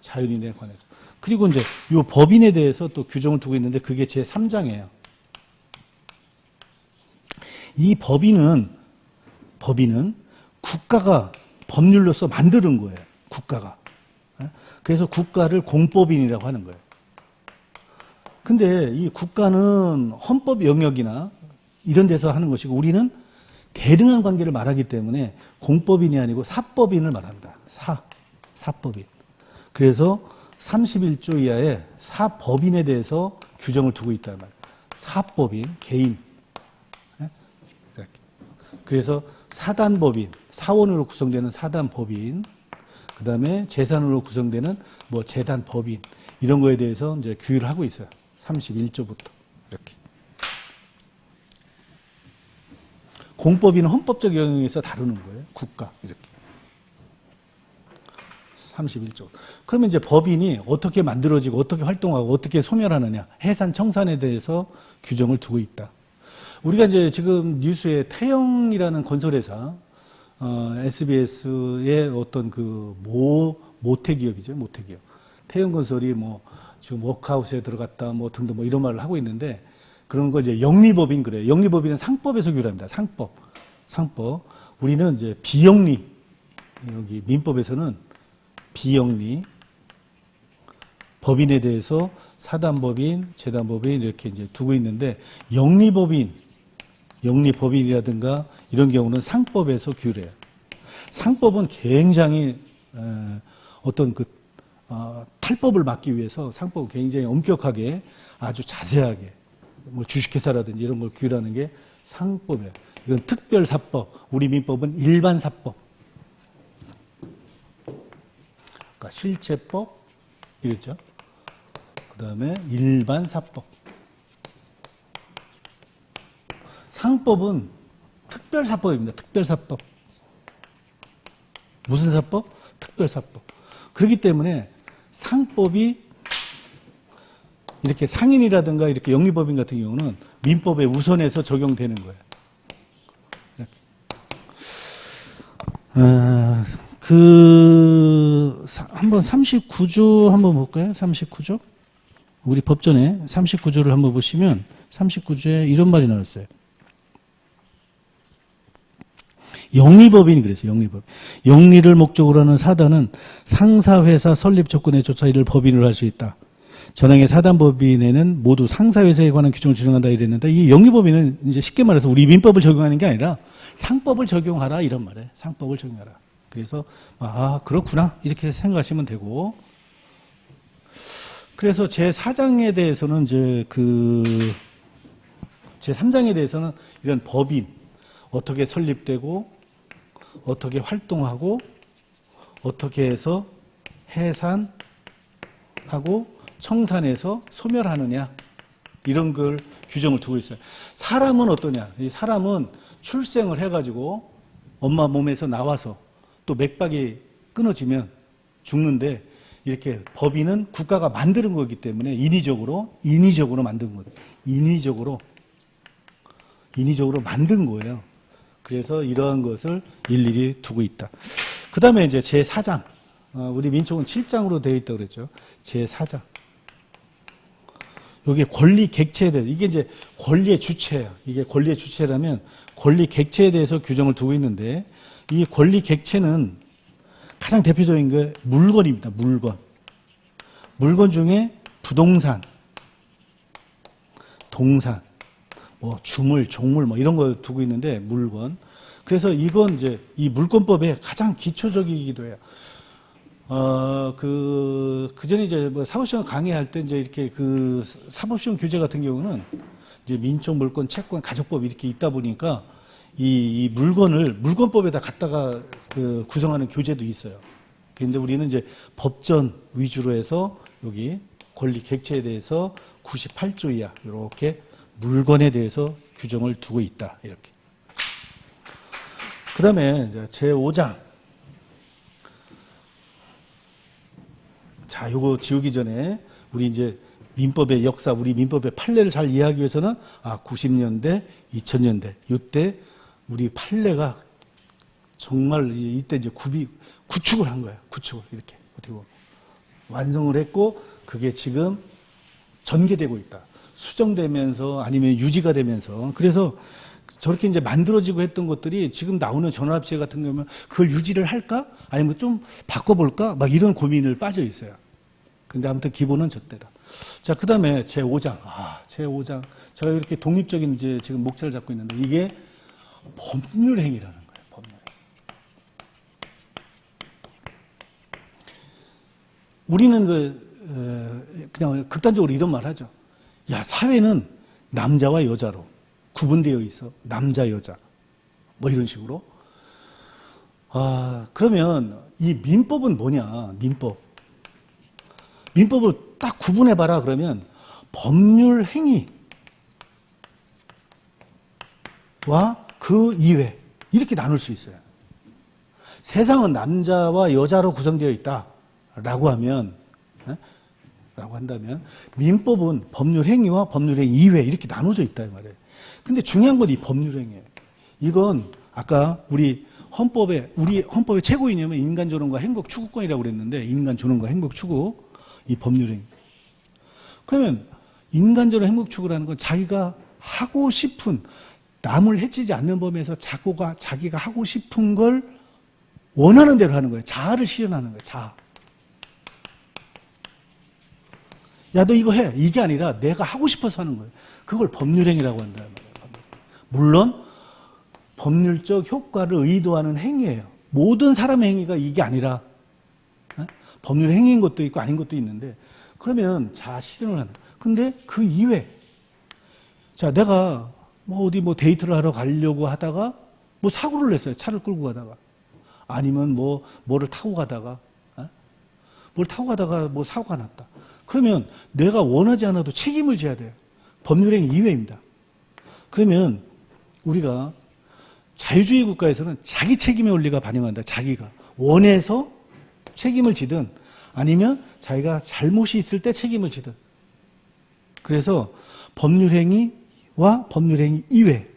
자연인에 관해서. 그리고 이제 이 법인에 대해서 또 규정을 두고 있는데 그게 제 3장이에요. 이 법인은 국가가 법률로서 만드는 거예요. 국가가. 그래서 국가를 공법인이라고 하는 거예요. 근데 이 국가는 헌법 영역이나 이런 데서 하는 것이고, 우리는 대등한 관계를 말하기 때문에 공법인이 아니고 사법인을 말합니다. 사법인. 그래서 31조 이하의 사법인에 대해서 규정을 두고 있단 말이에요. 사법인, 개인. 그래서 사단법인, 사원으로 구성되는 사단법인, 그 다음에 재산으로 구성되는 뭐 재단법인, 이런 거에 대해서 이제 규율을 하고 있어요. 31조부터. 이렇게. 공법인은 헌법적 영역에서 다루는 거예요. 국가. 이렇게. 31조. 그러면 이제 법인이 어떻게 만들어지고 어떻게 활동하고 어떻게 소멸하느냐. 해산 청산에 대해서 규정을 두고 있다. 우리가 이제 지금 뉴스에 태영이라는 건설회사, SBS의 어떤 그 모태기업이죠, 모태기업. 태영건설이 뭐 지금 워크아웃에 들어갔다 뭐 등등 뭐 이런 말을 하고 있는데 그런 걸 이제 영리법인 그래요. 영리법인은 상법에서 규율합니다. 상법. 우리는 이제 비영리, 여기 민법에서는 비영리, 법인에 대해서 사단법인, 재단법인 이렇게 이제 두고 있는데 영리법인이라든가 이런 경우는 상법에서 규율해요. 상법은 굉장히 어떤 그 탈법을 막기 위해서 상법을 굉장히 엄격하게 아주 자세하게 뭐 주식회사라든지 이런 걸 규율하는 게 상법이에요. 이건 특별사법, 우리 민법은 일반사법. 그러니까 실체법 이랬죠. 그 다음에 일반사법. 상법은 특별사법입니다. 특별사법. 무슨 사법? 특별사법. 그렇기 때문에 상법이 이렇게 상인이라든가 이렇게 영리법인 같은 경우는 민법에 우선해서 적용되는 거예요. 이렇게. 한번 39조 한번 볼까요? 39조? 우리 법전에 39조를 한번 보시면 39조에 이런 말이 나왔어요. 영리법인이 그랬어요. 영리법. 영리를 목적으로 하는 사단은 상사회사 설립 조건에 조차 이를 법인으로 할 수 있다. 전항의 사단법인에는 모두 상사회사에 관한 규정을 준용한다 이랬는데 이 영리법인은 이제 쉽게 말해서 우리 민법을 적용하는 게 아니라 상법을 적용하라 이런 말이에요. 상법을 적용하라. 그래서 그렇구나 이렇게 생각하시면 되고 그래서 제4장에 대해서는 이제 제3장에 대해서는 이런 법인 어떻게 설립되고 어떻게 활동하고 어떻게 해서 해산하고 청산해서 소멸하느냐 이런 걸 규정을 두고 있어요. 사람은 어떠냐? 이 사람은 출생을 해가지고 엄마 몸에서 나와서 또 맥박이 끊어지면 죽는데 이렇게 법인은 국가가 만드는 거기 때문에 인위적으로 만든 거예요. 인위적으로 만든 거예요. 그래서 이러한 것을 일일이 두고 있다. 그 다음에 이제 제4장. 우리 민족은 7장으로 되어 있다고 그랬죠. 제4장. 여기 권리 객체에 대해서, 이게 이제 권리의 주체예요. 이게 권리의 주체라면 권리 객체에 대해서 규정을 두고 있는데 이 권리 객체는 가장 대표적인 게 물건입니다. 물건 중에 부동산, 동산, 뭐 주물, 종물 뭐 이런 거 두고 있는데 물건. 그래서 이건 이제 이 물권법의 가장 기초적이기도 해요. 그 전에 이제 뭐 사법시험 강의할 때 이제 이렇게 그 사법시험 교재 같은 경우는 이제 민족, 물권, 채권, 가족법 이렇게 있다 보니까 이 물건을 물권법에다 갖다가 그 구성하는 교재도 있어요. 그런데 우리는 이제 법전 위주로 해서 여기 권리 객체에 대해서 98조 이하 이렇게 물건에 대해서 규정을 두고 있다. 이렇게. 그 다음에 이제 제5장. 자, 요거 지우기 전에 우리 이제 민법의 역사, 우리 민법의 판례를 잘 이해하기 위해서는 90년대, 2000년대 이때 우리 판례가 정말 이때 이제 구축을 한 거예요. 구축을 이렇게 어떻게 보면 완성을 했고 그게 지금 전개되고 있다. 수정되면서 아니면 유지가 되면서 그래서 저렇게 이제 만들어지고 했던 것들이 지금 나오는 전환합체 같은 경우는 그걸 유지를 할까? 아니면 좀 바꿔볼까? 막 이런 고민을 빠져 있어요. 근데 아무튼 기본은 저때다. 자, 그 다음에 제5장. 제5장. 제가 이렇게 독립적인 이제 지금 목차를 잡고 있는데 이게 법률행위라는 거예요. 법률행위. 우리는 그냥 극단적으로 이런 말 하죠. 야, 사회는 남자와 여자로 구분되어 있어. 남자, 여자. 뭐 이런 식으로. 그러면 이 민법은 뭐냐? 민법을 딱 구분해봐라 그러면 법률 행위와 그 이외 이렇게 나눌 수 있어요. 세상은 남자와 여자로 구성되어 있다라고 한다면 민법은 법률 행위와 법률 행위 이외 이렇게 나눠져 있다 이 말이에요. 근데 중요한 건 이 법률행위예요. 이건 아까 우리 헌법의 최고 이념은 인간존엄과 행복추구권이라고 그랬는데, 인간존엄과 행복추구, 이 법률행위. 그러면 인간존엄 행복추구라는 건 자기가 하고 싶은, 남을 해치지 않는 범위에서 자기가 하고 싶은 걸 원하는 대로 하는 거예요. 자아를 실현하는 거예요. 자아. 야, 너 이거 해. 이게 아니라 내가 하고 싶어서 하는 거예요. 그걸 법률행위라고 한다는 거예요. 물론 법률적 효과를 의도하는 행위예요. 모든 사람의 행위가 이게 아니라 법률행위인 것도 있고 아닌 것도 있는데, 그러면 자아 실현을 한다. 근데 그 이외, 자, 내가 어디 데이트를 하러 가려고 하다가 사고를 냈어요. 차를 끌고 가다가. 아니면 뭐를 타고 가다가, 사고가 났다. 그러면 내가 원하지 않아도 책임을 져야 돼요. 법률행위 이외입니다. 그러면 우리가 자유주의 국가에서는 자기 책임의 원리가 반영한다. 자기가 원해서 책임을 지든 아니면 자기가 잘못이 있을 때 책임을 지든. 그래서 법률행위와 법률행위 이외.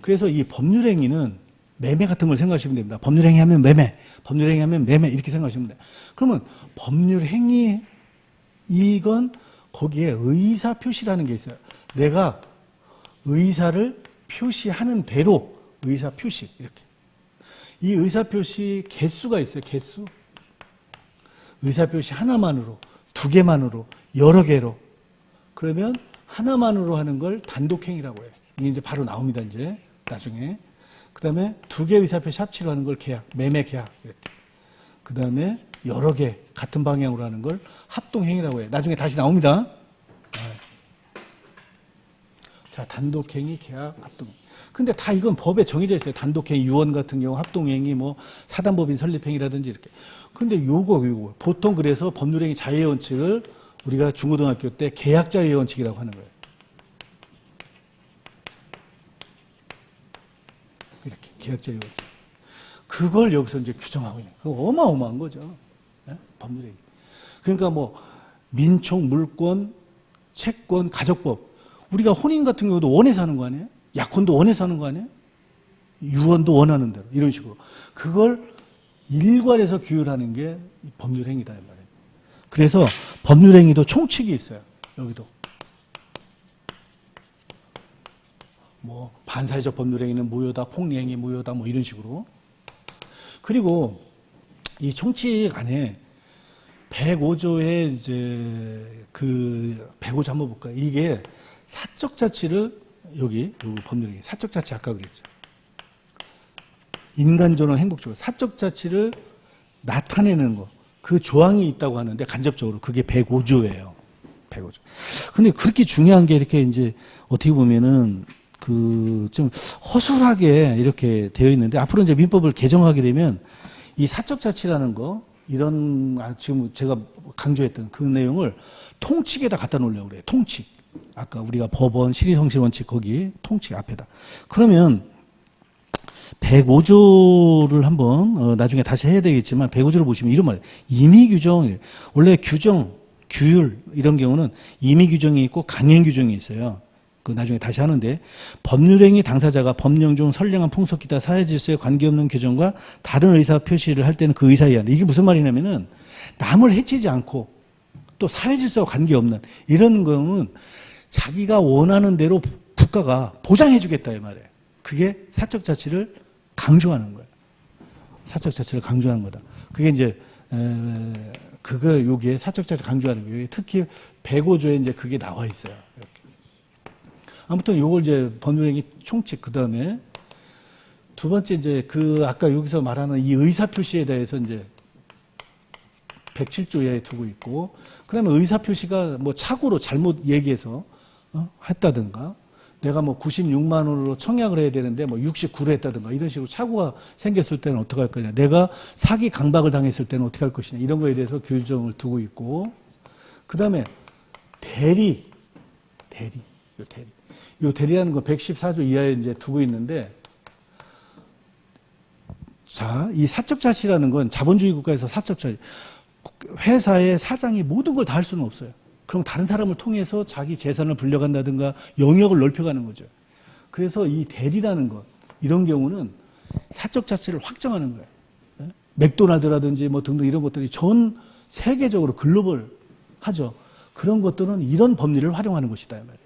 그래서 이 법률행위는 매매 같은 걸 생각하시면 됩니다. 법률행위 하면 매매, 법률행위 하면 매매 이렇게 생각하시면 돼요. 그러면 법률행위 이건 거기에 의사표시라는 게 있어요. 내가 의사를 표시하는 대로 의사표시 이렇게. 이 의사표시 개수가 있어요. 개수. 의사표시 하나만으로, 두 개만으로, 여러 개로. 그러면 하나만으로 하는 걸 단독행위라고 해요. 이게 이제 바로 나옵니다. 이제 나중에. 그 다음에 두 개 의사표시 합치로 하는 걸 계약, 매매 계약 이렇게. 그 다음에 여러 개 같은 방향으로 하는 걸 합동행위라고 해요. 나중에 다시 나옵니다. 자, 단독행위, 계약, 합동행위. 근데 다 이건 법에 정해져 있어요. 단독행위, 유언 같은 경우, 합동행위, 사단법인 설립행위라든지 이렇게. 근데 요거. 보통 그래서 법률행위 자유의 원칙을 우리가 중고등학교 때 계약자유의 원칙이라고 하는 거예요. 이렇게, 계약자유의 원칙. 그걸 여기서 이제 규정하고 있는 거예요. 그거 어마어마한 거죠. 네? 법률행위. 그러니까 민총, 물권, 채권, 가족법. 우리가 혼인 같은 경우도 원해서 하는 거 아니에요? 약혼도 원해서 하는 거 아니에요? 유언도 원하는 대로. 이런 식으로. 그걸 일괄해서 규율하는 게 법률행위다. 이 말이에요. 그래서 법률행위도 총칙이 있어요. 여기도. 반사회적 법률행위는 무효다, 폭리행위 무효다, 이런 식으로. 그리고 이 총칙 안에 105조에 이제 105조 한번 볼까요? 이게 사적 자치를 여기 법률행위 사적 자치 아까 그랬죠. 인간존엄 행복주의 사적 자치를 나타내는 거. 그 조항이 있다고 하는데 간접적으로 그게 105조예요. 105조. 근데 그렇게 중요한 게 이렇게 이제 어떻게 보면은 좀 허술하게 이렇게 되어 있는데 앞으로 이제 민법을 개정하게 되면 이 사적 자치라는 거 이런 지금 제가 강조했던 그 내용을 통칙에다 갖다 놓으려고 그래요. 통칙. 아까 우리가 법원 실의성실 원칙 거기 통칙 앞에다. 그러면 105조를 한번 나중에 다시 해야 되겠지만 105조를 보시면 이런 말이에요. 임의 규정. 원래 규정, 규율 이런 경우는 임의 규정이 있고 강행 규정이 있어요. 그 나중에 다시 하는데 법률행위 당사자가 법령 중 선량한 풍속 기타 사회 질서에 관계없는 규정과 다른 의사 표시를 할 때는 그 의사에 한다. 이게 무슨 말이냐면은 남을 해치지 않고 또 사회 질서와 관계없는 이런 경우는 자기가 원하는 대로 국가가 보장해 주겠다 이 말이에요. 그게 사적 자치를 강조하는 거예요. 사적 자치를 강조하는 거다. 그게 이제 여기에 사적 자치 강조하는 거예요. 특히 105조에 이제 그게 나와 있어요. 이렇게. 아무튼 요걸 이제 법률행위 총칙 그다음에 두 번째 이제 아까 여기서 말하는 이 의사 표시에 대해서 이제 107조에 두고 있고 그다음에 의사 표시가 착오로 잘못 얘기해서 했다든가 내가 96만 원으로 청약을 해야 되는데 69로 했다든가 이런 식으로 착오가 생겼을 때는 어떻게 할 거냐. 내가 사기 강박을 당했을 때는 어떻게 할 것이냐. 이런 거에 대해서 규정을 두고 있고 그다음에 대리. 요 대리라는 거 114조 이하에 이제 두고 있는데 자, 이 사적 자치라는 건 자본주의 국가에서 사적 자치 회사의 사장이 모든 걸 다 할 수는 없어요. 그럼 다른 사람을 통해서 자기 재산을 불려간다든가 영역을 넓혀가는 거죠. 그래서 이 대리라는 것, 이런 경우는 사적 자치를 확정하는 거예요. 예? 맥도날드라든지 뭐 등등 이런 것들이 전 세계적으로 글로벌 하죠. 그런 것들은 이런 법리를 활용하는 것이다, 이 말이에요.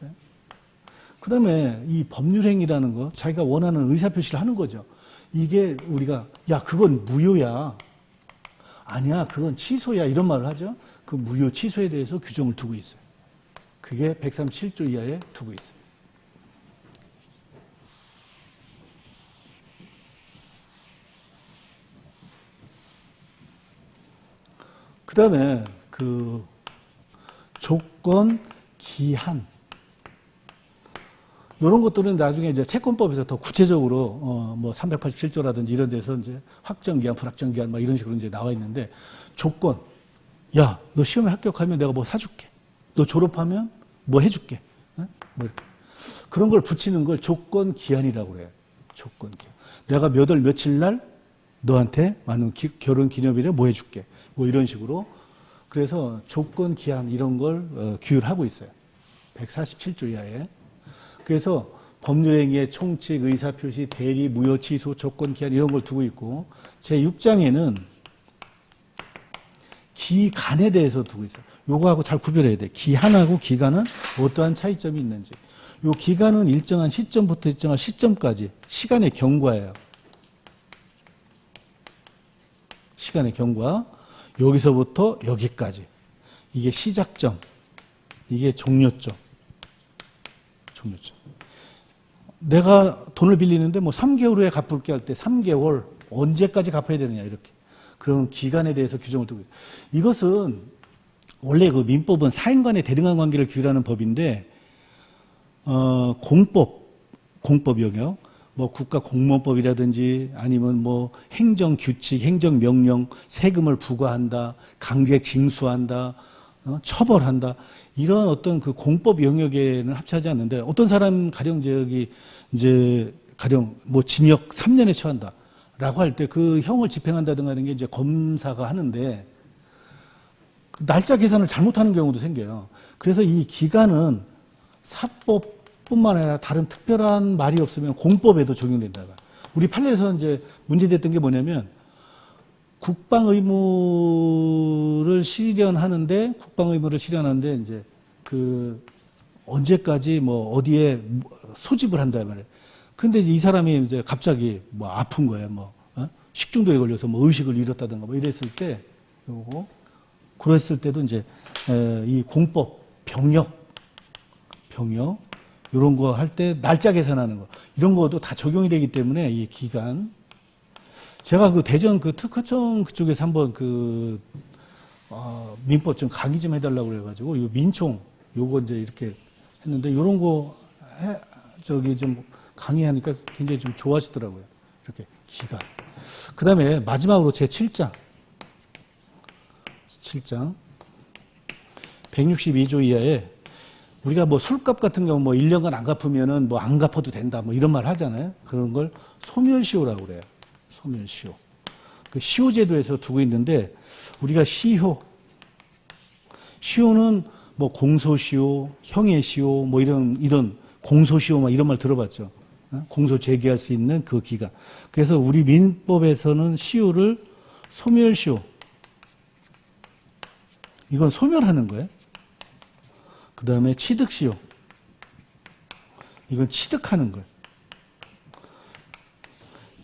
예? 그 다음에 이 법률행위라는 거, 자기가 원하는 의사표시를 하는 거죠. 이게 우리가, 야, 그건 무효야. 아니야, 그건 취소야. 이런 말을 하죠. 그 무효 취소에 대해서 규정을 두고 있어요. 그게 137조 이하에 두고 있어요. 그 다음에 그 조건, 기한. 이런 것들은 나중에 이제 채권법에서 더 구체적으로 뭐 387조라든지 이런 데서 이제 확정기한, 불확정기한 막 이런 식으로 이제 나와 있는데 조건, 야, 너 시험에 합격하면 내가 뭐 사줄게. 너 졸업하면 뭐 해줄게. 뭐 이렇게 그런 걸 붙이는 걸 조건 기한이라고 그래요. 조건 기한. 내가 몇 월 며칠 날 너한테 많은 결혼 기념일에 뭐 해줄게. 뭐 이런 식으로. 그래서 조건 기한 이런 걸 규율하고 있어요. 147조 이하에. 그래서 법률행위의 총칙, 의사표시, 대리, 무효, 취소, 조건, 기한 이런 걸 두고 있고 제6장에는 기간에 대해서 두고 있어요. 요거하고 잘 구별해야 돼. 기한하고 기간은 어떠한 차이점이 있는지. 요 기간은 일정한 시점부터 일정한 시점까지 시간의 경과예요. 시간의 경과. 여기서부터 여기까지. 이게 시작점. 이게 종료점. 종료점. 내가 돈을 빌리는데 뭐 3개월 후에 갚을게 할 때 3개월 언제까지 갚아야 되느냐 이렇게. 그런 기간에 대해서 규정을 두고 있어요. 이것은 원래 그 민법은 사인 간의 대등한 관계를 규율하는 법인데 공법 영역, 뭐 국가공무원법이라든지 아니면 뭐 행정규칙, 행정명령, 세금을 부과한다, 강제 징수한다, 처벌한다 이런 어떤 그 공법 영역에는 합치하지 않는데 어떤 사람 가령 이제 가령 뭐 징역 3년에 처한다. 라고 할 때 그 형을 집행한다든가 하는 게 이제 검사가 하는데 그 날짜 계산을 잘못하는 경우도 생겨요. 그래서 이 기간은 사법뿐만 아니라 다른 특별한 말이 없으면 공법에도 적용된다. 우리 판례에서 이제 문제됐던 게 뭐냐면 국방 의무를 실현하는데 이제 그 언제까지 뭐 어디에 소집을 한다 말이에요. 근데 이 사람이 이제 갑자기 뭐 아픈 거예요. 뭐 식중독에 걸려서 뭐 의식을 잃었다든가 뭐 이랬을 때 요거 그랬을 때도 이제 이 공법 병역 이런 거 할 때 날짜 계산하는 거 이런 것도 다 적용이 되기 때문에 이 기간 제가 그 대전 그 특허청 그쪽에서 한번 그 민법 좀 강의 좀 해달라고 그래가지고 이 민총 요거 이제 이렇게 했는데 이런 거 좀 강의하니까 굉장히 좀 좋아하시더라고요. 이렇게 기간. 그 다음에 마지막으로 제 7장 162조 이하에 우리가 뭐 술값 같은 경우 뭐 1년간 안 갚으면은 뭐 안 갚아도 된다 뭐 이런 말 하잖아요. 그런 걸 소멸시효라고 그래요. 소멸시효. 그 시효제도에서 두고 있는데 우리가 시효는 뭐 공소시효, 형해시효 뭐 이런 공소시효 막 이런 말 들어봤죠. 공소 제기할 수 있는 그 기간. 그래서 우리 민법에서는 시효를 소멸시효. 이건 소멸하는 거예요. 그 다음에 취득시효. 이건 취득하는 거예요.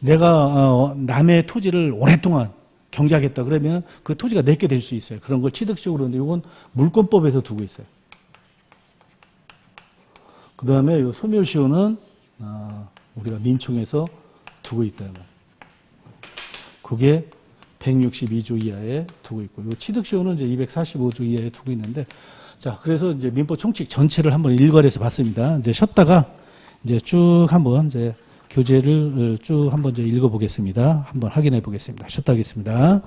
내가 남의 토지를 오랫동안 경작했다 그러면 그 토지가 내게 될 수 있어요. 그런 걸 취득시효로 그러는데 이건 물권법에서 두고 있어요. 그 다음에 이 소멸시효는 우리가 민총에서 두고 있다. 그게 162조 이하에 두고 있고, 이 취득시효는 이제 245조 이하에 두고 있는데, 자, 그래서 이제 민법 총칙 전체를 한번 일괄해서 봤습니다. 이제 쉬었다가 이제 쭉 한번 이제 교재를 쭉 한번 이제 읽어보겠습니다. 한번 확인해 보겠습니다. 쉬었다 하겠습니다.